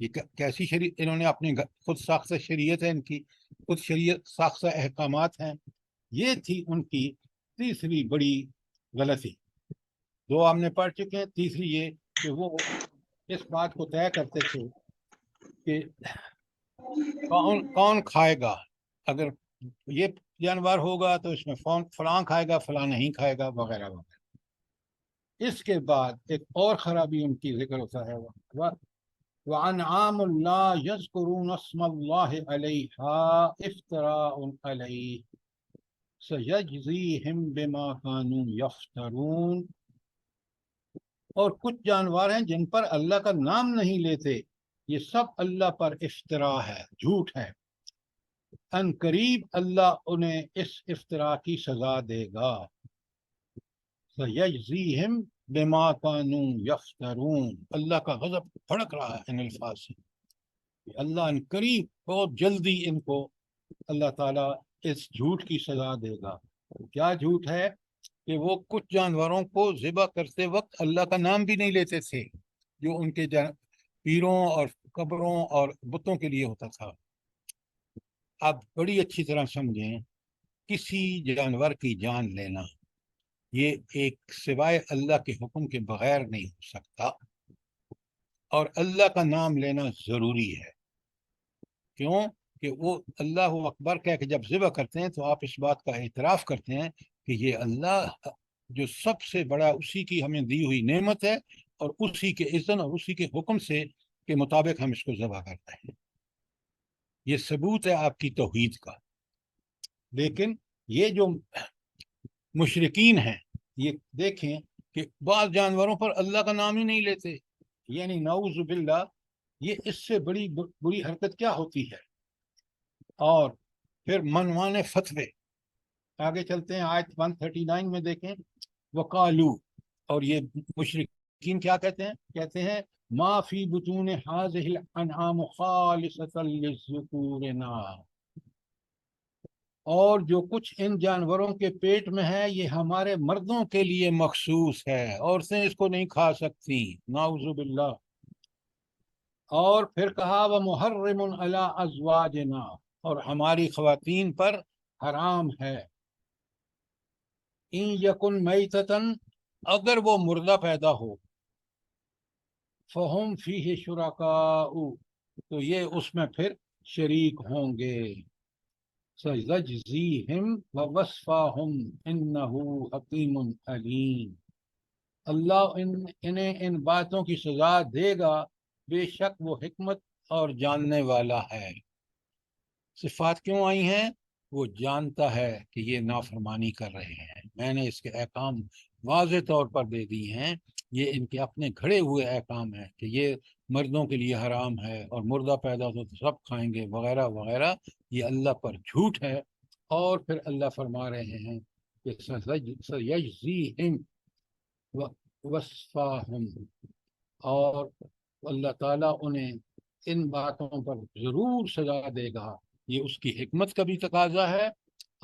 یہ کیسی شریعت؟ انہوں نے اپنے خود ساختہ شریعت ہے، ان کی خود شریعت ساختہ احکامات ہیں۔ یہ تھی ان کی تیسری بڑی غلطی۔ دو ہم نے پڑھ چکے ہیں، تیسری یہ کہ وہ اس بات کو طے کرتے تھے کہ کون کھائے گا، اگر یہ جانور ہوگا تو اس میں فلاں کھائے گا، فلاں نہیں کھائے گا، وغیرہ وغیرہ۔ اس کے بعد ایک اور خرابی ان کی ذکر ہوتا ہے، وَأَنْعَامٌ لَا يَذْكُرُونَ اسْمَ اللَّهِ عَلَيْهَا افْتِرَاءٌ عَلَيْهِ سَيَجْزِيهِمْ بِمَا كَانُوا يَفْتَرُونَ، اور کچھ جانور ہیں جن پر اللہ کا نام نہیں لیتے، یہ سب اللہ پر افترا ہے، جھوٹ ہے، ان قریب اللہ انہیں اس افترا کی سزا دے گا۔ سَيَجْزِيهِمْ بِمَا كَانُوا يَفْتَرُونَ، اللہ کا غضب بھڑک رہا ہے ان الفاظ سے، اللہ ان قریب بہت جلدی ان کو اللہ تعالیٰ اس جھوٹ کی سزا دے گا۔ کیا جھوٹ ہے؟ کہ وہ کچھ جانوروں کو ذبح کرتے وقت اللہ کا نام بھی نہیں لیتے تھے، جو ان کے پیروں اور قبروں اور بتوں کے لیے ہوتا تھا۔ آپ بڑی اچھی طرح سمجھیں، کسی جانور کی جان لینا یہ ایک سوائے اللہ کے حکم کے بغیر نہیں ہو سکتا، اور اللہ کا نام لینا ضروری ہے۔ کیوں؟ کہ وہ اللہ اکبر کہہ کے جب ذبح کرتے ہیں تو آپ اس بات کا اعتراف کرتے ہیں کہ یہ اللہ جو سب سے بڑا، اسی کی ہمیں دی ہوئی نعمت ہے، اور اسی کے اذن اور اسی کے حکم سے کے مطابق ہم اس کو ذبح کرتے ہیں۔ یہ ثبوت ہے آپ کی توحید کا۔ لیکن یہ جو مشرکین ہیں، یہ دیکھیں کہ بعض جانوروں پر اللہ کا نام ہی نہیں لیتے، یعنی نعوذ باللہ، یہ اس سے بڑی بری حرکت کیا ہوتی ہے؟ اور پھر منوانے فتوے۔ آگے چلتے ہیں، آیت 139 میں دیکھیں، وقالو، اور یہ مشرکین کیا کہتے ہیں؟ کہتے ہیں ما فی بطون هذه الانعام خالصۃ للذکورنا، اور جو کچھ ان جانوروں کے پیٹ میں ہے یہ ہمارے مردوں کے لیے مخصوص ہے، عورتیں اس کو نہیں کھا سکتی، نعوذ باللہ۔ اور پھر کہا وہ محرم علی ازواجنا، اور ہماری خواتین پر حرام ہے، ان یکن میتتن، اگر وہ مردہ پیدا ہو، فہم فیہ شرکاء، تو یہ اس میں پھر شریک ہوں گے، سیجزیہم ووصفاہم انہ حکیم علیم، اللہ انہیں ان باتوں کی سزا دے گا، بے شک وہ حکمت اور جاننے والا ہے۔ صفات کیوں آئی ہیں؟ وہ جانتا ہے کہ یہ نافرمانی کر رہے ہیں، میں نے اس کے احکام واضح طور پر دے دی ہیں، یہ ان کے اپنے گھڑے ہوئے احکام ہیں کہ یہ مردوں کے لیے حرام ہے اور مردہ پیدا ہو تو سب کھائیں گے وغیرہ وغیرہ، یہ اللہ پر جھوٹ ہے۔ اور پھر اللہ فرما رہے ہیں کہ سَيَجْزِيهِمْ وَصْفَاهُمْ، اور اللہ تعالیٰ انہیں ان باتوں پر ضرور سزا دے گا، یہ اس کی حکمت کا بھی تقاضا ہے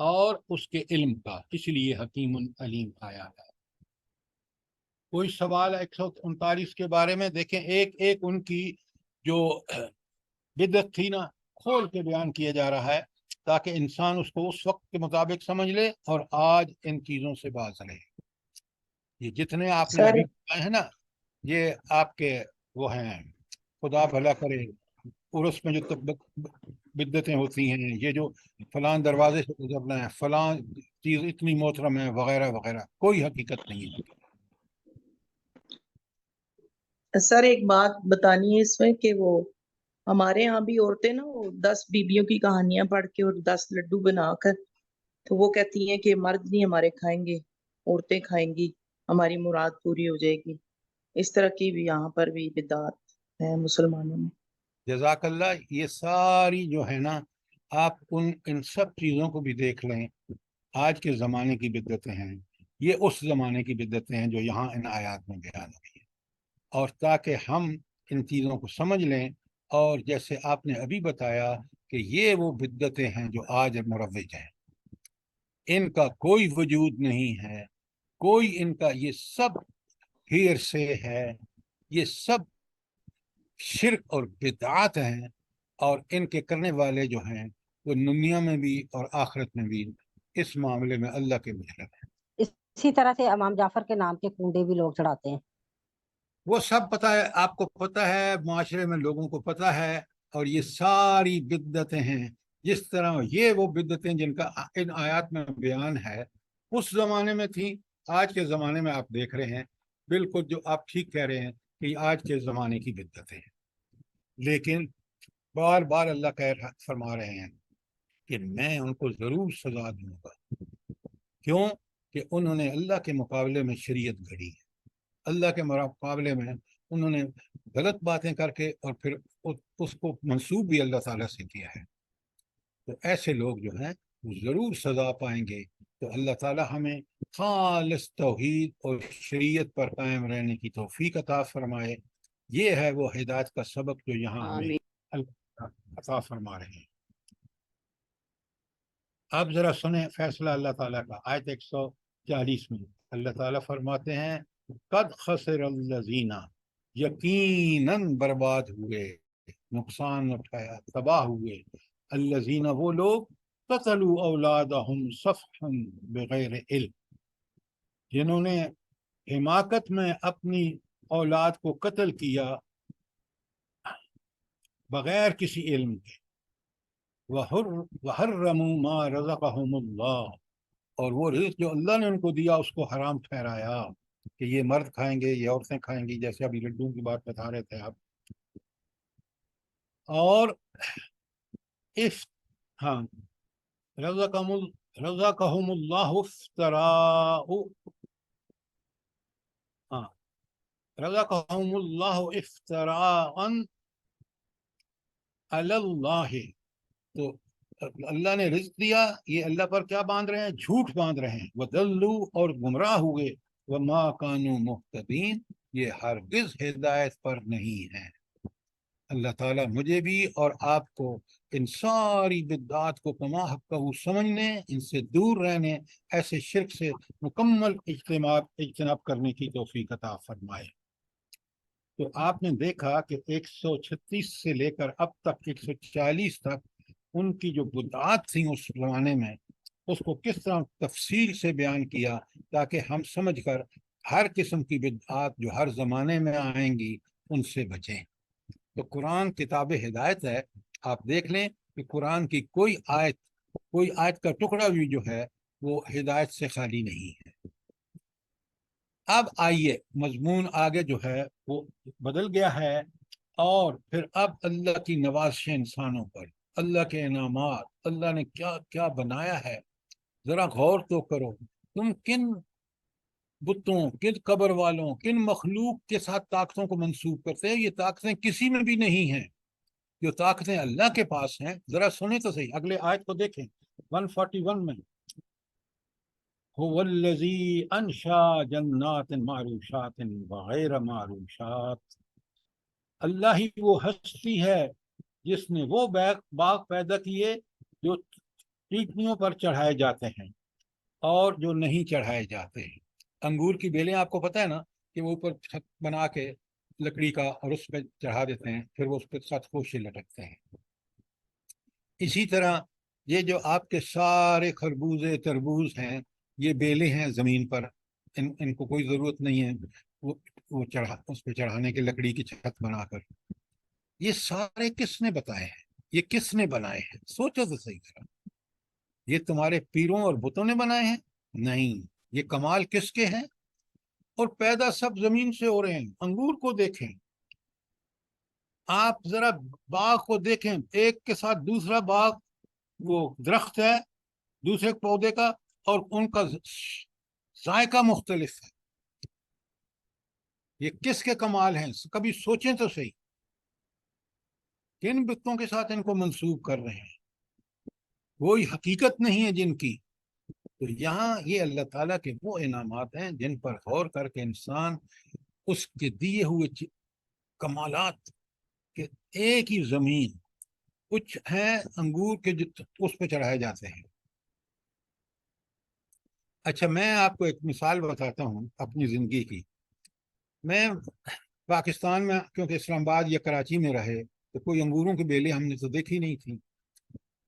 اور اس کے علم کا، اس لیے حکیم علیم آیا ہے۔ کوئی سوال 139 کے بارے میں؟ دیکھیں ایک ایک ان کی جو بدعت تھی نا کھول کے بیان کیا جا رہا ہے تاکہ انسان اس کو اس وقت کے مطابق سمجھ لے اور آج ان چیزوں سے باز رہے۔ یہ جتنے آپ نے سر ابھی بتائے ہیں نا، یہ آپ کے وہ ہیں، خدا بھلا کرے، عرس میں جو بدعتیں ہوتی ہیں، یہ جو فلاں دروازے سے گزرنا ہے، فلاں چیز اتنی محترم ہے وغیرہ وغیرہ، کوئی حقیقت نہیں ہے۔ سر ایک بات بتانی ہے اس میں کہ وہ ہمارے ہاں بھی عورتیں نا وہ 10 بیبیوں کی کہانیاں پڑھ کے اور 10 لڈو بنا کر تو وہ کہتی ہیں کہ مرد نہیں ہمارے کھائیں گے، عورتیں کھائیں گی، ہماری مراد پوری ہو جائے گی۔ اس طرح کی بھی یہاں پر بھی بدعات ہے مسلمانوں میں۔ جزاک اللہ۔ یہ ساری جو ہے نا، آپ ان سب چیزوں کو بھی دیکھ لیں، آج کے زمانے کی بدعتیں ہیں، یہ اس زمانے کی بدعتیں ہیں جو یہاں ان آیات میں بیان ہوئی ہیں، اور تاکہ ہم ان چیزوں کو سمجھ لیں، اور جیسے آپ نے ابھی بتایا کہ یہ وہ بدعتیں ہیں جو آج مروج ہیں، ان کا کوئی وجود نہیں ہے، کوئی ان کا، یہ سب ہیر سے ہے، یہ سب شرک اور بدعات ہیں، اور ان کے کرنے والے جو ہیں وہ دنیا میں بھی اور آخرت میں بھی اس معاملے میں اللہ کے مجرم ہیں۔ اسی طرح سے امام جعفر کے نام کے کنڈے بھی لوگ چڑھاتے ہیں۔ وہ سب پتہ ہے، آپ کو پتہ ہے، معاشرے میں لوگوں کو پتہ ہے، اور یہ ساری بدعتیں ہیں۔ جس طرح یہ وہ بدعتیں جن کا ان آیات میں بیان ہے اس زمانے میں تھیں، آج کے زمانے میں آپ دیکھ رہے ہیں بالکل جو آپ ٹھیک کہہ رہے ہیں کہ یہ آج کے زمانے کی بدعتیں ہیں، لیکن بار بار اللہ فرما رہے ہیں کہ میں ان کو ضرور سزا دوں گا۔ کیوں؟ کہ انہوں نے اللہ کے مقابلے میں شریعت گھڑی ہے، اللہ کے مقابلے میں انہوں نے غلط باتیں کر کے اور پھر اس کو منسوب بھی اللہ تعالیٰ سے کیا ہے، تو ایسے لوگ جو ہیں وہ ضرور سزا پائیں گے۔ تو اللہ تعالیٰ ہمیں خالص توحید اور شریعت پر قائم رہنے کی توفیق عطا فرمائے۔ یہ ہے وہ ہدایت کا سبق جو یہاں ہمیں آمین۔ اللہ عطا فرما رہے ہیں۔ اب ذرا سنیں فیصلہ اللہ تعالیٰ کا، آیت 140 میں اللہ تعالیٰ فرماتے ہیں قد خسر الذین، یقیناً برباد ہوئے، نقصان اٹھایا، تباہ ہوئے، الذین وہ لوگ قتلوا اولادہم صفحا بغیر علم، جنہوں نے حماقت میں اپنی اولاد کو قتل کیا بغیر کسی علم کے، وحرموا ما رزقهم اللہ، اور وہ رزق جو اللہ نے ان کو دیا اس کو حرام ٹھہرایا کہ یہ مرد کھائیں گے، یہ عورتیں کھائیں گی، جیسے ابھی لڈو کی بات بتا رہے تھے آپ۔ اور ہاں، رزقهم اللہ افتراء، ہاں، رزقهم اللہ افتراء علی اللہ، تو اللہ نے رزق دیا، یہ اللہ پر کیا باندھ رہے ہیں؟ جھوٹ باندھ رہے ہیں، وَضَلُّوا، اور گمراہ ہوئے، وَمَا كَانُوا مُهْتَدِينَ، یہ ہرگز ہدایت پر نہیں ہے۔ اللہ تعالیٰ مجھے بھی اور آپ کو ان ساری بدعات کو کما حق سمجھنے، ان سے دور رہنے، ایسے شرک سے مکمل اجتناب کرنے کی توفیق عطا فرمائے۔ تو آپ نے دیکھا کہ 136 سے لے کر اب تک 140 تک ان کی جو بدعات تھیں اس زمانے میں، اس کو کس طرح تفصیل سے بیان کیا تاکہ ہم سمجھ کر ہر قسم کی بدعات جو ہر زمانے میں آئیں گی ان سے بچیں۔ تو قرآن کتاب ہدایت ہے، آپ دیکھ لیں کہ قرآن کی کوئی آیت کا ٹکڑا بھی جو ہے وہ ہدایت سے خالی نہیں ہے۔ اب آئیے مضمون آگے جو ہے وہ بدل گیا ہے، اور پھر اب اللہ کی نوازشیں انسانوں پر، اللہ کے انعامات، اللہ نے کیا کیا بنایا ہے، ذرا غور تو کرو۔ تم کن بتوں، کن قبر والوں، کن مخلوق کے ساتھ طاقتوں کو منسوب کرتے ہیں؟ یہ طاقتیں کسی میں بھی نہیں ہیں، جو طاقتیں اللہ کے پاس ہیں۔ ذرا سنیں تو صحیح، اگلے آیت کو دیکھیں 141 میں، هو الذی انشا جنات معروشات وغیر معروشات، اللہ ہی وہ ہستی ہے جس نے وہ باغ پیدا کیے جو ٹیکریوں پر چڑھائے جاتے ہیں اور جو نہیں چڑھائے جاتے ہیں۔ انگور کی بیلیں آپ کو پتہ ہے نا کہ وہ اوپر چھت بنا کے لکڑی کا اور اس پہ چڑھا دیتے ہیں، پھر وہ اس پہ ساتھ خوشے لٹکتے ہیں۔ اسی طرح یہ جو آپ کے سارے خربوزے تربوز ہیں، یہ بیلیں ہیں زمین پر، ان کو کوئی ضرورت نہیں ہے وہ اس پہ چڑھانے کے، لکڑی کی چھت بنا کر۔ یہ سارے کس نے بتائے ہیں؟ یہ کس نے بنائے ہیں؟ سوچو تو صحیح طرح، یہ تمہارے پیروں اور بتوں نے بنائے ہیں؟ نہیں، یہ کمال کس کے ہیں؟ اور پیدا سب زمین سے ہو رہے ہیں۔ انگور کو دیکھیں، آپ ذرا باغ کو دیکھیں، ایک کے ساتھ دوسرا باغ، وہ درخت ہے دوسرے پودے کا اور ان کا ذائقہ مختلف ہے۔ یہ کس کے کمال ہیں؟ کبھی سوچیں تو صحیح، کن بتوں کے ساتھ ان کو منسوب کر رہے ہیں؟ کوئی حقیقت نہیں ہے جن کی۔ تو یہاں یہ اللہ تعالیٰ کے وہ انعامات ہیں جن پر غور کر کے انسان اس کے دیے ہوئے کمالات کہ ایک ہی زمین، کچھ ہیں انگور کے جو اس پہ چڑھائے جاتے ہیں۔ اچھا، میں آپ کو ایک مثال بتاتا ہوں اپنی زندگی کی۔ میں پاکستان میں، کیونکہ اسلام آباد یا کراچی میں رہے، تو کوئی انگوروں کی بیلیں ہم نے تو دیکھی نہیں تھی۔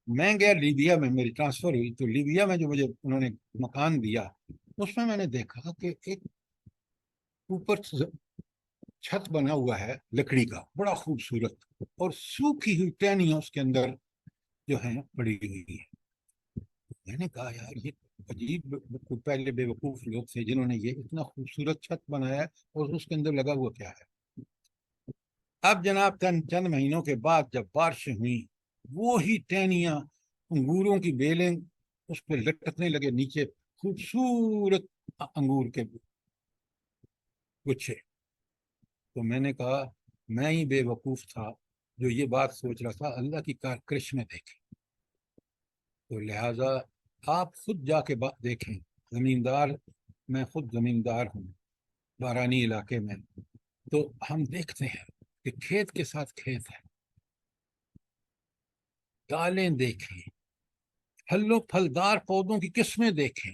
میں گیا لیبیا میں، میری ٹرانسفر ہوئی، تو لیبیا میں جو مجھے انہوں نے مکان دیا، اس میں نے دیکھا کہ ایک اوپر چھت بنا ہوا ہے لکڑی کا، بڑا خوبصورت، اور سوکھی ہوئی ٹہنیاں اس کے اندر جو ہیں پڑی ہوئی ہے۔ میں نے کہا یار یہ عجیب، پہلے بے وقوف لوگ تھے جنہوں نے یہ اتنا خوبصورت چھت بنایا اور اس کے اندر لگا ہوا کیا ہے؟ اب جناب چند مہینوں کے بعد جب بارشیں ہوئیں، وہی ٹہنیاں، انگوروں کی بیلیں اس پہ لٹکنے لگے نیچے، خوبصورت انگور کے گچھے۔ تو میں نے کہا میں ہی بے وقوف تھا جو یہ بات سوچ رہا تھا، اللہ کی کرشمے دیکھیں۔ تو لہٰذا آپ خود جا کے دیکھیں، زمیندار، میں خود زمیندار ہوں بارانی علاقے میں، تو ہم دیکھتے ہیں کہ کھیت کے ساتھ کھیت ہے، دالیں دیکھیں، پھلوں پھلدار پودوں کی قسمیں دیکھیں،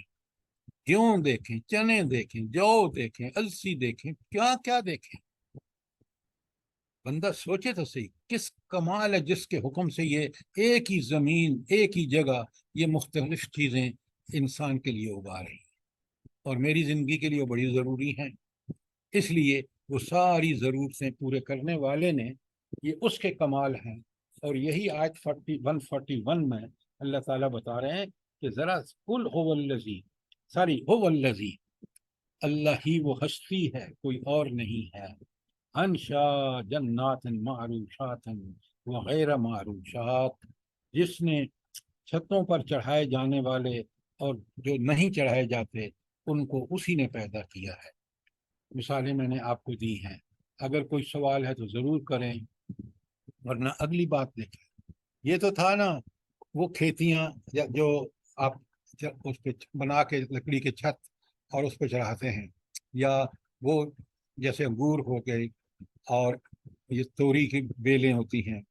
گیہوں دیکھیں، چنے دیکھیں، جو دیکھیں، السی دیکھیں، کیا کیا دیکھیں۔ بندہ سوچے تو صحیح، کس کمال ہے جس کے حکم سے یہ ایک ہی زمین، ایک ہی جگہ، یہ مختلف چیزیں انسان کے لیے اگا رہی ہیں، اور میری زندگی کے لیے بڑی ضروری ہیں۔ اس لیے وہ ساری ضرورتیں پورے کرنے والے نے، یہ اس کے کمال ہیں۔ اور یہی آیت 141 میں اللہ تعالیٰ بتا رہے ہیں کہ ذرا قل هو الذی، اللہ ہی وہ ہستی ہے، کوئی اور نہیں ہے، انشا جنات معروشات وغیر معروشات، جس نے چھتوں پر چڑھائے جانے والے اور جو نہیں چڑھائے جاتے ان کو اسی نے پیدا کیا ہے۔ مثالیں میں نے آپ کو دی ہیں، اگر کوئی سوال ہے تو ضرور کریں، ورنہ اگلی بات دیکھیں۔ یہ تو تھا نا وہ کھیتیاں جو آپ اس پہ بنا کے لکڑی کے چھت اور اس پہ چڑھاتے ہیں، یا وہ جیسے انگور ہو گئے، اور یہ توری کی بیلیں ہوتی ہیں،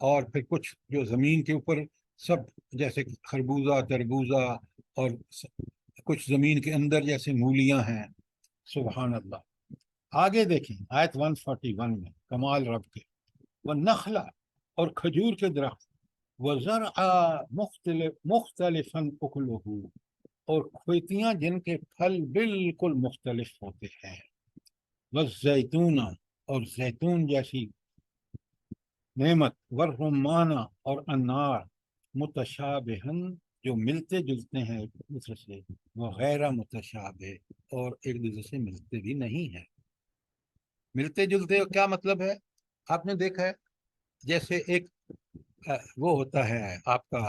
اور پھر کچھ جو زمین کے اوپر سب جیسے خربوزہ تربوزہ، اور کچھ زمین کے اندر جیسے مولیاں ہیں۔ سبحان اللہ، آگے دیکھیں آیت 141 میں کمال رب کے، وہ نخلا اور کھجور کے درخت، وہ زرع مختلفاً اکلہ، اور کھیتیاں جن کے پھل بالکل مختلف ہوتے ہیں، والزیتون، اور زیتون جیسی نعمت، والرمان، اور انار، متشابہن، جو ملتے جلتے ہیں ایک دوسرے سے، وہ غیر متشابہ، اور ایک دوسرے سے ملتے بھی نہیں ہیں۔ ملتے جلتے کیا مطلب ہے؟ آپ نے دیکھا ہے جیسے ایک وہ ہوتا ہے آپ کا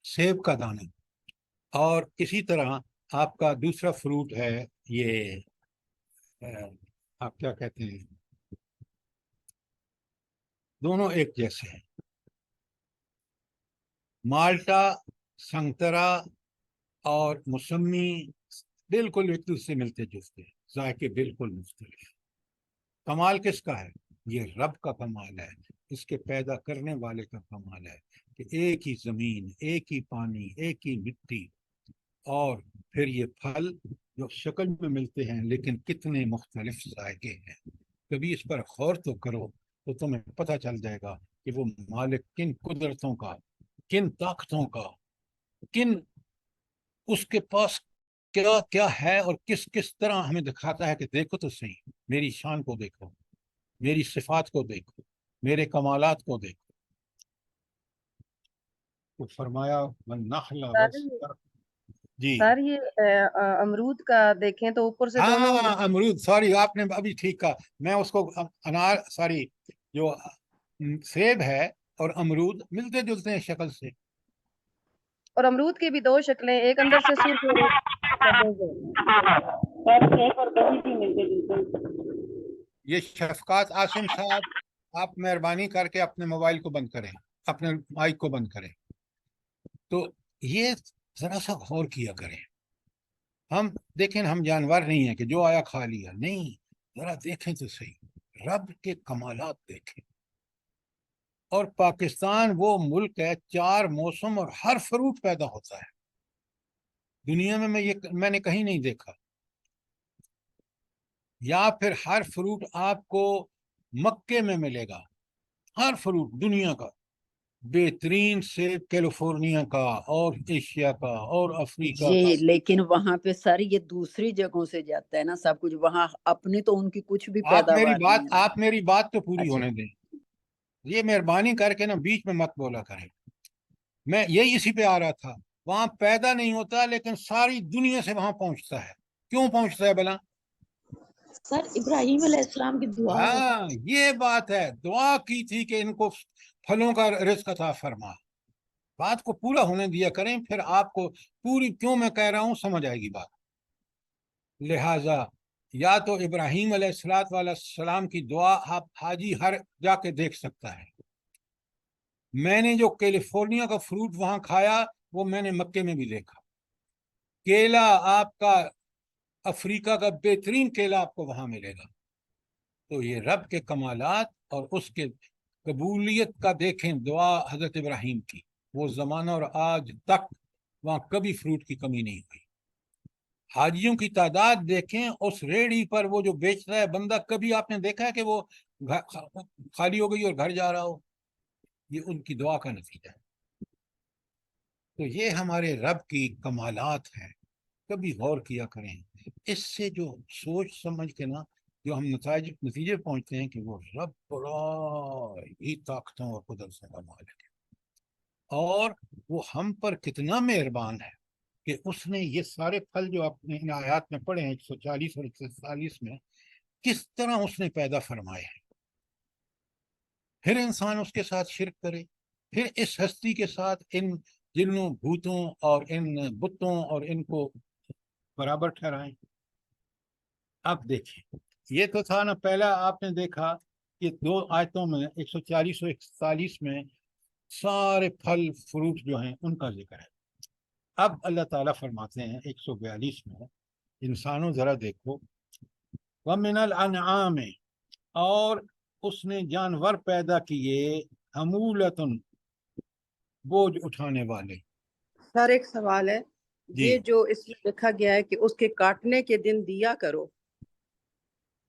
سیب کا دانہ، اور اسی طرح آپ کا دوسرا فروٹ ہے یہ آپ کیا کہتے ہیں، دونوں ایک جیسے ہیں، مالٹا، سنگترا اور موسمی، بالکل ایک دوسرے سے ملتے جلتے، ذائقے بالکل مختلف۔ کمال کس کا ہے؟ یہ رب کا کمال ہے، اس کے پیدا کرنے والے کا کمال ہے کہ ایک ہی زمین، ایک ہی پانی، ایک ہی مٹی، اور پھر یہ پھل جو شکل میں ملتے ہیں لیکن کتنے مختلف ذائقے ہیں۔ کبھی اس پر غور تو کرو تو تمہیں پتہ چل جائے گا کہ وہ مالک کن قدرتوں کا، کن طاقتوں کا، کن اس کے پاس کیا کیا ہے، اور کس کس طرح ہمیں دکھاتا ہے کہ دیکھو تو صحیح، میری شان کو دیکھو، میری صفات کو دیکھو، میرے کمالات کو دیکھو۔ تو فرمایا والنخل سر جی سر یہ امرود کا دیکھیں تو اوپر سے دونوں ہاں امرود، سوری آپ نے ابھی ٹھیک کہا، میں اس کو انار، سوری، جو سیب ہے اور امرود ملتے جلتے ہیں شکل سے۔ اور امرود کی بھی دو شکلیں، ایک اندر سے سرخ اور ایک اور بڑی سی ملتے جلتے۔ یہ شفقات عاصم صاحب، آپ مہربانی کر کے اپنے موبائل کو بند کریں، اپنے مائک کو بند کریں، تو یہ ذرا سا غور کیا کریں۔ ہم دیکھیں، ہم جانور نہیں ہیں کہ جو آیا کھا لیا، نہیں، ذرا دیکھیں تو صحیح، رب کے کمالات دیکھیں۔ اور پاکستان وہ ملک ہے 4 موسم اور ہر فروٹ پیدا ہوتا ہے دنیا میں، میں نے کہیں نہیں دیکھا۔ یا پھر ہر فروٹ آپ کو مکے میں ملے گا، ہر فروٹ دنیا کا، بہترین سیب کیلیفورنیا کا اور ایشیا کا اور افریقہ کا۔ جی لیکن وہاں پہ سر یہ دوسری جگہوں سے جاتا ہے نا سب کچھ، وہاں اپنی تو ان کی کچھ بھی پیداوار نہیں ہے نا۔ آپ میری بات تو پوری اچھا ہونے دیں، یہ مہربانی کر کے نا بیچ میں مت بولا کریں۔ میں یہی اسی پہ آ رہا تھا، وہاں پیدا نہیں ہوتا لیکن ساری دنیا سے وہاں پہنچتا ہے۔ کیوں پہنچتا ہے بلا؟ سر ابراہیم علیہ السلام کی دعا ہے۔ ہاں یہ بات ہے، دعا کی تھی کہ ان کو پھلوں کا رزق عطا فرما۔ بات کو پورا ہونے دیا کریں، پھر آپ کو پوری کیوں میں کہہ رہا ہوں سمجھ آئے گی بات۔ لہٰذا یا تو ابراہیم علیہ السلام کی دعا آپ حاجی ہر جا کے دیکھ سکتا ہے۔ میں نے جو کیلیفورنیا کا فروٹ وہاں کھایا وہ میں نے مکے میں بھی دیکھا۔ کیلا آپ کا افریقہ کا بہترین کیلا آپ کو وہاں ملے گا۔ تو یہ رب کے کمالات اور اس کے قبولیت کا دیکھیں، دعا حضرت ابراہیم کی، وہ زمانہ اور آج تک وہاں کبھی فروٹ کی کمی نہیں ہوئی۔ حاجیوں کی تعداد دیکھیں، اس ریڑھی پر وہ جو بیچتا ہے بندہ، کبھی آپ نے دیکھا ہے کہ وہ خالی ہو گئی اور گھر جا رہا ہو؟ یہ ان کی دعا کا نتیجہ ہے۔ تو یہ ہمارے رب کی کمالات ہیں، کبھی غور کیا کریں۔ اس سے جو سوچ سمجھ کے نا جو ہم نتیجے پہنچتے ہیں کہ وہ رب بڑا ہی طاقتوں اور قدرتوں کا مالک ہے، اور وہ ہم پر کتنا مہربان ہے کہ اس نے یہ سارے پھل جو آپ نے ان آیات میں پڑھے ہیں 140 اور 141 میں، کس طرح اس نے پیدا فرمائے ہیں۔ پھر انسان اس کے ساتھ شرک کرے، پھر اس ہستی کے ساتھ ان جنوں، بھوتوں اور ان بتوں اور ان کو برابر ٹھہرائیں۔ اب دیکھیں، یہ تو تھا نا پہلا، آپ نے دیکھا کہ 2 آیتوں میں 140 اور 141 میں سارے پھل فروٹ جو ہیں ان کا ذکر ہے۔ اب اللہ تعالیٰ فرماتے ہیں 142 میں، انسانوں ذرا دیکھو، وَمِنَ الْأَنْعَامِ، اور اس نے جانور پیدا کیے، حمولتن، بوجھ اٹھانے والے۔ سر ایک سوال ہے، جی یہ جو اس میں لکھا گیا ہے کہ اس کے کاٹنے کے دن دیا کرو،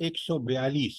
142,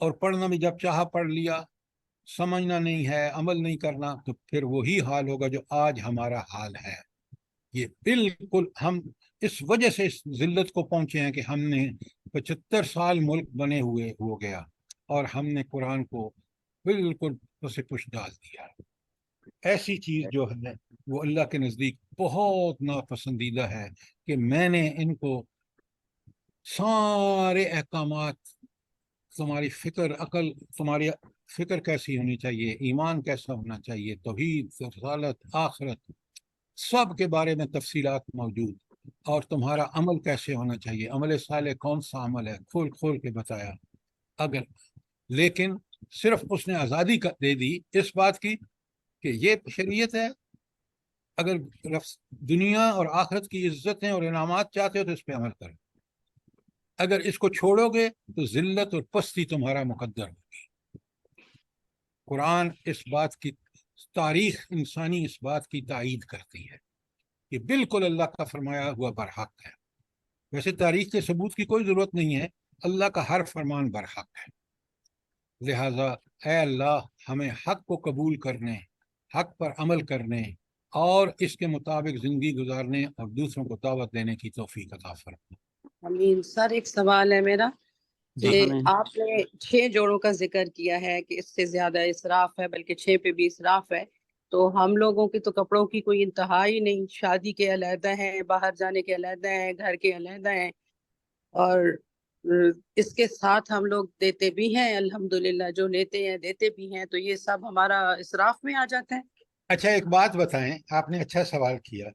اور پڑھنا بھی جب چاہا پڑھ لیا، سمجھنا نہیں ہے، عمل نہیں کرنا، تو پھر وہی حال ہوگا جو آج ہمارا حال ہے۔ یہ بالکل ہم اس وجہ سے اس ذلت کو پہنچے ہیں کہ ہم نے 75 سال ملک بنے ہوئے ہو گیا اور ہم نے قرآن کو بالکل اسے پش ڈال دیا۔ ایسی چیز جو ہے وہ اللہ کے نزدیک بہت ناپسندیدہ ہے کہ میں نے ان کو سارے احکامات، تمہاری فکر، عقل، تمہاری فکر کیسی ہونی چاہیے، ایمان کیسا ہونا چاہیے، توحید، رسالت، آخرت، سب کے بارے میں تفصیلات موجود، اور تمہارا عمل کیسے ہونا چاہیے، عمل صالح کون سا عمل ہے، کھول کھول کے بتایا۔ اگر لیکن صرف اس نے آزادی دے دی اس بات کی کہ یہ شریعت ہے، اگر دنیا اور آخرت کی عزتیں اور انعامات چاہتے ہو تو اس پہ عمل کرو، اگر اس کو چھوڑو گے تو ذلت اور پستی تمہارا مقدر ہوگی۔ قرآن اس بات کی، تاریخ انسانی اس بات کی تائید کرتی ہے کہ بالکل اللہ کا فرمایا ہوا برحق ہے۔ ویسے تاریخ کے ثبوت کی کوئی ضرورت نہیں ہے، اللہ کا ہر فرمان برحق ہے۔ لہذا اے اللہ، ہمیں حق کو قبول کرنے، حق پر عمل کرنے اور اس کے مطابق زندگی گزارنے اور دوسروں کو دعوت دینے کی توفیق عطا فرما۔ امین سر، ایک سوال ہے میرا جی کہ آپ نے 6 جوڑوں کا ذکر کیا ہے کہ اس سے زیادہ اسراف ہے، بلکہ 6 پہ بھی اسراف ہے، تو ہم لوگوں کی تو کپڑوں کی کوئی انتہا ہی نہیں، شادی کے علیحدہ ہیں، باہر جانے کے علیحدہ ہیں، گھر کے علیحدہ ہیں، اور اس کے ساتھ ہم لوگ دیتے بھی ہیں، الحمدللہ جو لیتے ہیں دیتے بھی ہیں، تو یہ سب ہمارا اسراف میں آ جاتا ہے؟ اچھا ایک بات بتائیں، آپ نے اچھا سوال کیا،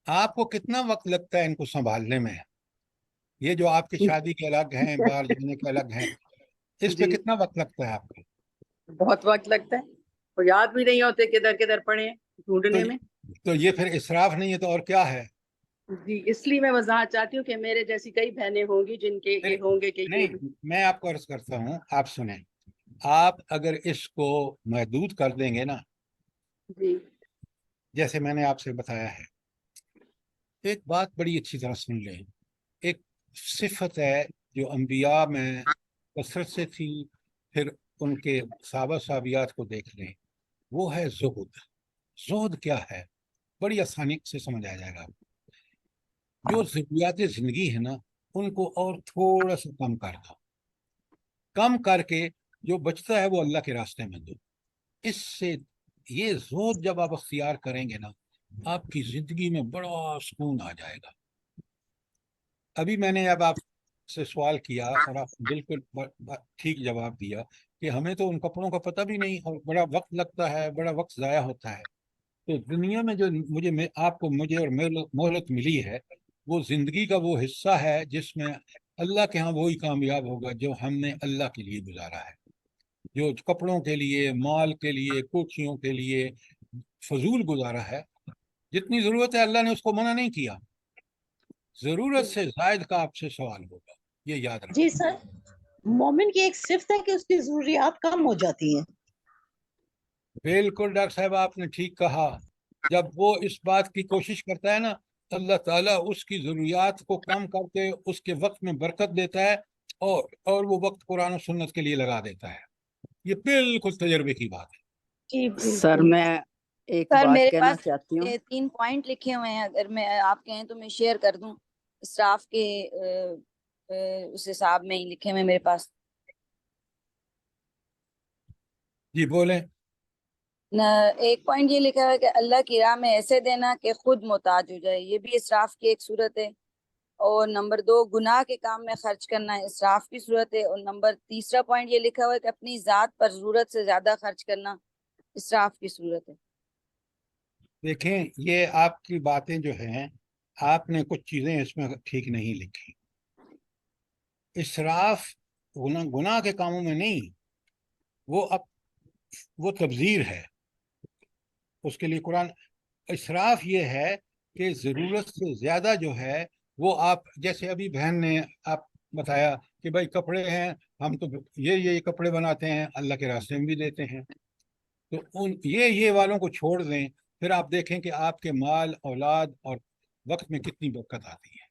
آپ کو کتنا وقت لگتا ہے ان کو سنبھالنے میں؟ یہ جو آپ کی شادی کے الگ ہیں، باہر جانے کے الگ ہیں، اس پہ جی کتنا وقت لگتا ہے آپ کو؟ بہت وقت لگتا ہے، اور یاد بھی نہیں ہوتے کدھر کدھر پڑے ہیں ڈھونڈنے میں۔ تو یہ پھر اسراف نہیں ہے تو اور کیا ہے؟ جی اس لیے میں وضاحت چاہتی ہوں کہ میرے جیسی کئی بہنیں ہوں گی جن کے یہ ہوں گے کہ یہ نہیں، میں آپ کو عرض کرتا ہوں، آپ سنیں، آپ اگر اس کو محدود کر دیں گے نا، جی جیسے میں نے آپ سے بتایا ہے، ایک بات بڑی اچھی طرح سن لیں، ایک صفت ہے جو انبیاء میں کثرت سے تھی، پھر ان کے صحابہ صحابیات کو دیکھ لیں، وہ ہے زہد۔ زہد کیا ہے؟ بڑی آسانی سے سمجھ آ جائے گا۔ جو ضروریات زندگی ہے نا، ان کو اور تھوڑا سا کم کر دو، کم کر کے جو بچتا ہے وہ اللہ کے راستے میں دو۔ اس سے یہ زہد جب آپ اختیار کریں گے نا، آپ کی زندگی میں بڑا سکون آ جائے گا۔ ابھی میں نے اب آپ سے سوال کیا اور آپ نے بالکل ٹھیک جواب دیا کہ ہمیں تو ان کپڑوں کا پتہ بھی نہیں اور بڑا وقت لگتا ہے، بڑا وقت ضائع ہوتا ہے۔ تو دنیا میں جو آپ کو، مجھے اور مہلت ملی ہے، وہ زندگی کا وہ حصہ ہے جس میں اللہ کے ہاں وہی کامیاب ہوگا جو ہم نے اللہ کے لیے گزارا ہے۔ جو کپڑوں کے لیے، مال کے لیے، کوٹھیوں کے لیے فضول گزارا ہے، جتنی ضرورت ہے اللہ نے اس کو منع نہیں کیا، ضرورت سے زائد کا آپ سے سوال ہوگا، یہ یاد رکھیں۔ جی سر، مومن کی ایک صفت ہے کہ اس کی ضروریات کم ہو جاتی ہیں۔ بالکل ڈاکٹر صاحب آپ نے ٹھیک کہا، جب وہ اس بات کی کوشش کرتا ہے نا، اللہ تعالیٰ اس کی ضروریات کو کم کر کے اس کے وقت میں برکت دیتا ہے، اور وہ وقت قرآن و سنت کے لیے لگا دیتا ہے۔ یہ بالکل تجربے کی بات ہے۔ جی سر بالکل۔ میں ایک سر بات میرے کہنا پاس چاہتی ہوں۔ 3 پوائنٹ لکھے ہوئے ہیں، اگر میں آپ کہیں تو میں شیئر کر دوں، اسراف کے اس حساب میں ہی لکھے ہوئے میرے پاس۔ جی بولیں۔ ایک پوائنٹ یہ لکھا ہوا ہے کہ اللہ کی راہ میں ایسے دینا کہ خود محتاج ہو جائے، یہ بھی اسراف کی ایک صورت ہے۔ اور نمبر 2، گناہ کے کام میں خرچ کرنا اسراف کی صورت ہے۔ اور نمبر تیسرا پوائنٹ یہ لکھا ہوا ہے کہ اپنی ذات پر ضرورت سے زیادہ خرچ کرنا اسراف کی صورت ہے۔ دیکھیں، یہ آپ کی باتیں جو ہیں، آپ نے کچھ چیزیں اس میں ٹھیک نہیں لکھی۔ اسراف گناہ کے کاموں میں نہیں، وہ تبذیر ہے، اس کے لیے قرآن۔ اسراف یہ ہے کہ ضرورت سے زیادہ جو ہے وہ آپ، جیسے ابھی بہن نے آپ بتایا کہ بھائی کپڑے ہیں، ہم تو یہ کپڑے بناتے ہیں، اللہ کے راستے میں بھی دیتے ہیں، تو یہ والوں کو چھوڑ دیں، پھر آپ دیکھیں کہ آپ کے مال، اولاد اور وقت میں کتنی برکت آتی ہے۔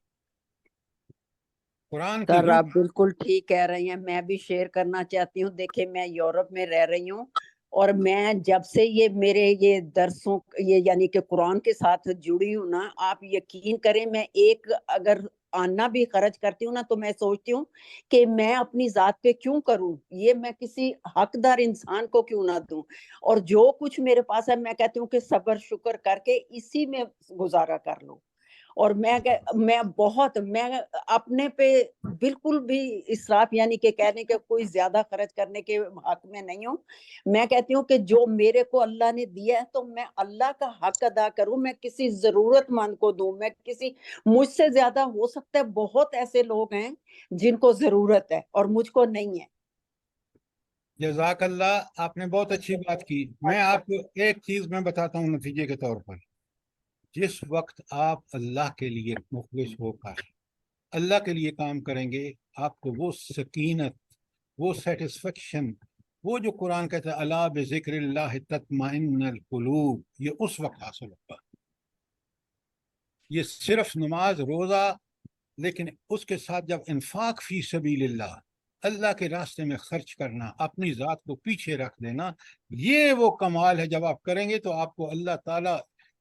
قرآن کی سر روح. آپ بالکل ٹھیک کہہ رہی ہیں. میں بھی شیئر کرنا چاہتی ہوں. دیکھیں میں یورپ میں رہ رہی ہوں اور میں جب سے یہ میرے یہ درسوں یہ یعنی کہ قرآن کے ساتھ جڑی ہوں نا, آپ یقین کریں میں ایک اگر آنا بھی خرچ کرتی ہوں نا تو میں سوچتی ہوں کہ میں اپنی ذات پہ کیوں کروں, یہ میں کسی حقدار انسان کو کیوں نہ دوں, اور جو کچھ میرے پاس ہے میں کہتی ہوں کہ صبر شکر کر کے اسی میں گزارا کر لوں. اور میں بہت میں اپنے پہ بالکل بھی اسراف یعنی کہ کہنے کے کوئی زیادہ خرچ کرنے کے حق میں نہیں ہوں. میں کہتی ہوں کہ جو میرے کو اللہ نے دیا ہے تو میں اللہ کا حق ادا کروں, میں کسی ضرورت مند کو دوں, میں کسی مجھ سے زیادہ ہو سکتا ہے بہت ایسے لوگ ہیں جن کو ضرورت ہے اور مجھ کو نہیں ہے. جزاک اللہ, آپ نے بہت اچھی بات کی. میں آپ کو ایک چیز میں بتاتا ہوں نتیجے کے طور پر. جس وقت آپ اللہ کے لیے مخلص ہو کر اللہ کے لیے کام کریں گے, آپ کو وہ سکینت, وہ سیٹسفیکشن, وہ جو قرآن کہتا ہے الا بذکر اللہ تطمئن القلوب, یہ اس وقت حاصل ہوگا. یہ صرف نماز روزہ, لیکن اس کے ساتھ جب انفاق فی سبیل اللہ, اللہ کے راستے میں خرچ کرنا, اپنی ذات کو پیچھے رکھ دینا, یہ وہ کمال ہے. جب آپ کریں گے تو آپ کو اللہ تعالیٰ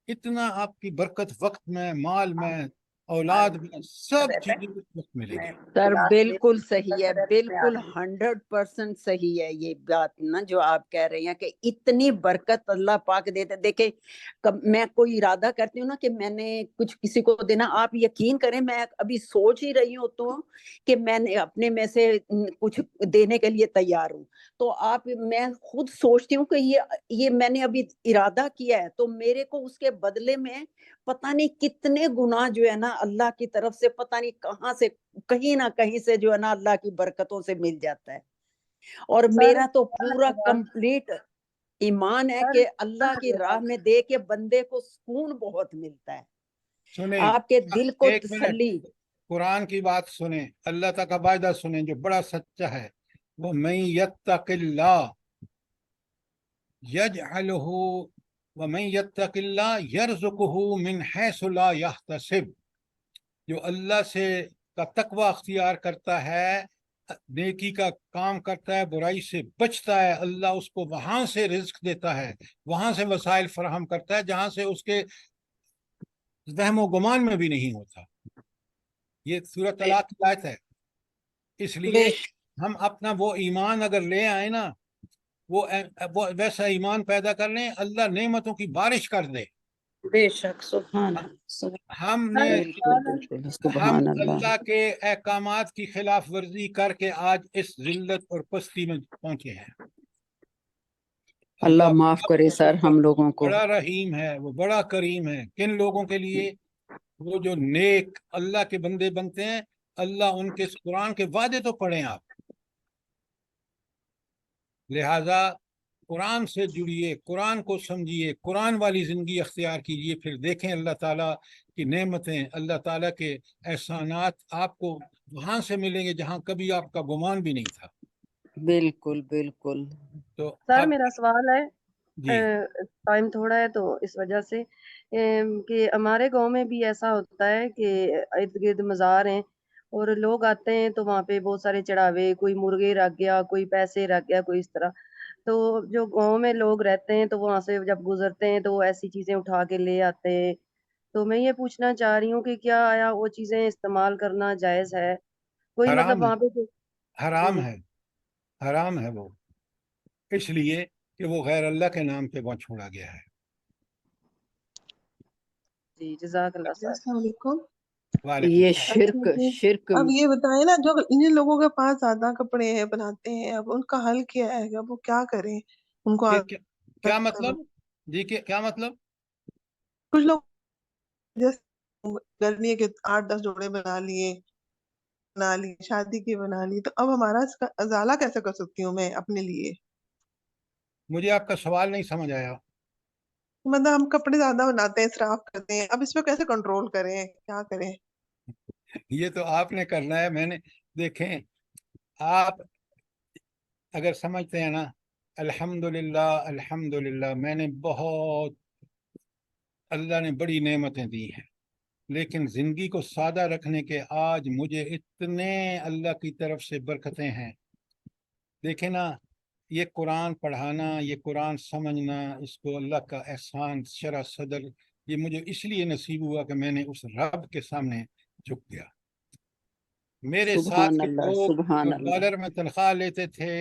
اتنا آپ کی برکت وقت میں, مال میں, اولاد میں, سب چیزیں اس وقت ملے گی. سر بالکل صحیح ہے, بالکل 100% صحیح ہے یہ بات نا جو آپ کہہ رہی ہیں کہ اتنی برکت اللہ پاک دیتے. دیکھیں میں کوئی ارادہ کرتی ہوں نا کہ میں نے کچھ کسی کو دینا, آپ یقین کریں میں ابھی سوچ ہی رہی ہوں تو کہ میں نے اپنے میں سے کچھ دینے کے لیے تیار ہوں, تو آپ میں خود سوچتی ہوں کہ یہ میں نے ابھی ارادہ کیا ہے تو میرے کو اس کے بدلے میں پتہ نہیں کتنے گناہ جو ہے نا اللہ کی طرف سے پتہ نہیں کہاں سے کہیں نہ کہیں سے جو ہے نا اللہ کی برکتوں سے مل جاتا ہے. اور میرا تو پورا کمپلیٹ ایمان ہے کہ اللہ کی راہ میں دے کے بندے کو سکون بہت ملتا ہے, سنیں, آپ کے دل کو ایک منٹ, تسلی. قرآن کی بات سنیں, اللہ تعالیٰ کا وعدہ سنیں جو بڑا سچا ہے. وہ من یتق اللہ یجعلہ ومن یتق اللہ یرزقہ من حیث لا یحتسب. جو اللہ سے کا تقوی اختیار کرتا ہے, نیکی کا کام کرتا ہے, برائی سے بچتا ہے, اللہ اس کو وہاں سے رزق دیتا ہے, وہاں سے وسائل فراہم کرتا ہے جہاں سے اس کے وہم و گمان میں بھی نہیں ہوتا. یہ سورۃ طلاق کی آیت ہے. اس لیے ہم اپنا وہ ایمان اگر لے آئیں نا, وہ ویسا ایمان پیدا کر لیں, اللہ نعمتوں کی بارش کر دے. بے شک, سبحان ہم نے بالکل ہم سبحان اللہ. اللہ کے احکامات کی خلاف ورزی کر کے آج اس ذلت اور پستی میں پہنچے ہیں. اللہ معاف کرے سر ہم لوگوں کو. بڑا رحیم ہے, وہ بڑا کریم ہے. کن لوگوں کے لیے؟ وہ جو نیک اللہ کے بندے بنتے ہیں, اللہ ان کے قرآن کے وعدے تو پڑھیں آپ. لہذا قرآن سے جڑیے, قرآن کو سمجھیے, قرآن والی زندگی اختیار کیجیے, پھر دیکھیں اللہ تعالیٰ کی نعمتیں, اللہ تعالیٰ کے احسانات آپ کو وہاں سے ملیں گے جہاں کبھی آپ کا گمان بھی نہیں تھا. بالکل بالکل. تو سر اب میرا سوال ہے, جی, ٹائم تھوڑا ہے تو اس وجہ سے کہ ہمارے گاؤں میں بھی ایسا ہوتا ہے کہ ارد گرد مزار ہیں اور لوگ آتے ہیں تو وہاں پہ بہت سارے چڑھاوے, کوئی مرغے رکھ گیا, کوئی پیسے رکھ گیا, کوئی اس طرح. تو جو گاؤں میں لوگ رہتے ہیں تو وہاں سے جب گزرتے ہیں تو وہ ایسی چیزیں اٹھا کے لے آتے ہیں. تو میں یہ پوچھنا چاہ رہی ہوں کہ کیا آیا وہ چیزیں استعمال کرنا جائز ہے؟ کوئی مطلب حرام ہے, وہاں پہ حرام ہے, حرام ہے وہ, اس لیے کہ وہ غیر اللہ کے نام پہ وہاں چھوڑا گیا ہے. جی جزاک اللہ سر. السلام علیکم. وعلیکم یہ السلام. شرک اب یہ بتائیں نا, جو جن لوگوں کے پاس زیادہ کپڑے ہیں بناتے ہیں, اب ان کا حل کیا ہے, اب وہ کیا کریں؟ ان کو کیا مطلب جی, کیا مطلب؟ کچھ لوگ جیسے گرمی کے 8-10 جوڑے بنا لیے, شادی کے بنا لیے, تو اب ہمارا اس کا ازالہ کیسے کر سکتی ہوں میں اپنے لیے؟ مجھے آپ کا سوال نہیں سمجھ آیا. مطلب ہم کپڑے زیادہ بناتے ہیں, اسراف کرتے ہیں, اب اس پہ کیسے کنٹرول کریں, کیا کریں؟ یہ تو آپ نے کرنا ہے. میں نے دیکھیں, آپ اگر سمجھتے ہیں نا, الحمدللہ الحمدللہ, میں نے بہت, اللہ نے بڑی نعمتیں دی ہیں. لیکن زندگی کو سادہ رکھنے کے آج مجھے اتنے اللہ کی طرف سے برکتیں ہیں. دیکھیں نا، یہ قرآن پڑھانا، یہ قرآن سمجھنا، اس کو اللہ کا احسان شرح صدر، یہ مجھے اس لیے نصیب ہوا کہ میں نے اس رب کے سامنے جھک گیا. میرے ساتھ سبحان کے اللہ، لوگ سبحان جو اللہ. ڈالر میں تنخواہ لیتے تھے،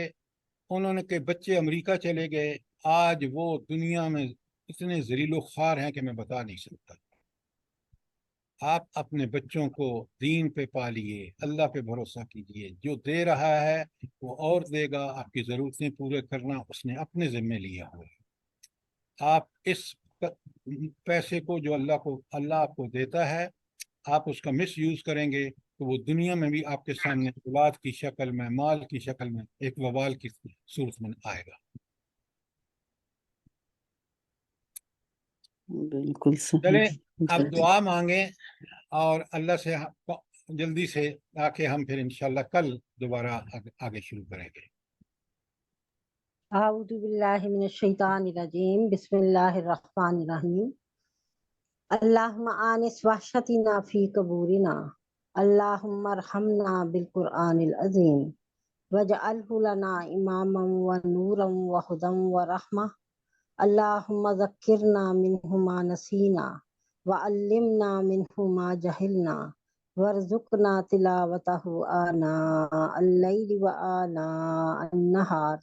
انہوں نے کہ بچے امریکہ چلے گئے، آج وہ دنیا میں اتنے ذلیل و خوار ہیں کہ میں بتا نہیں سکتا. آپ اپنے بچوں کو دین پہ پالیے، اللہ پہ بھروسہ کیجیے. جو دے رہا ہے وہ اور دے گا. آپ کی ضرورتیں پورے کرنا اس نے اپنے ذمہ لیا ہوا ہے. آپ اس پیسے کو جو اللہ آپ کو دیتا ہے، آپ اس کا مس یوز کریں گے تو وہ دنیا میں بھی آپ کے سامنے اولاد کی شکل میں، مال کی شکل میں، ایک وبال کی صورت میں آئے گا. بالکل چلیں صحیح. اب دعا مانگیں اور اللہ سے جلدی سے آکے ہم پھر انشاءاللہ کل دوبارہ آگے شروع کریں گے. اعوذ باللہ من الشیطان الرجیم، بسم اللہ الرحمن الرحیم. اللہم آنس وحشتنا فی قبورنا، اللہم ارحمنا بالقرآن العظیم، واجعلہ لنا اماما ونورا وہدا ورحمہ. اللہم ذکرنا منہ ما نسینا وعلمنا منہ ما جہلنا وارزقنا تلاوتہ آناء اللیل وآناء النہار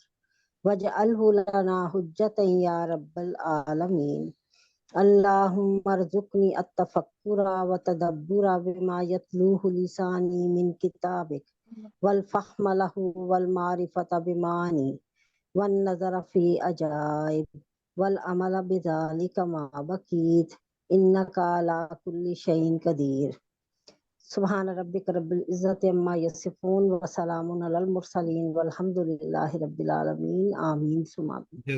واجعلہ لنا حجتا یا رب العالمین. اللہم ارزقنی التفکر وتدبر بما یتلوہ لسانی من کتابک والفہم لہ والمعرفۃ بمعانی والنظر فی عجائب والعمل بذلک ما بقیت انک علی کل شیء قدیر. سبحان ربک رب العزت عما یصفون وسلام علی المرسلین والحمد للہ رب العالمین. آمین ثم آمین.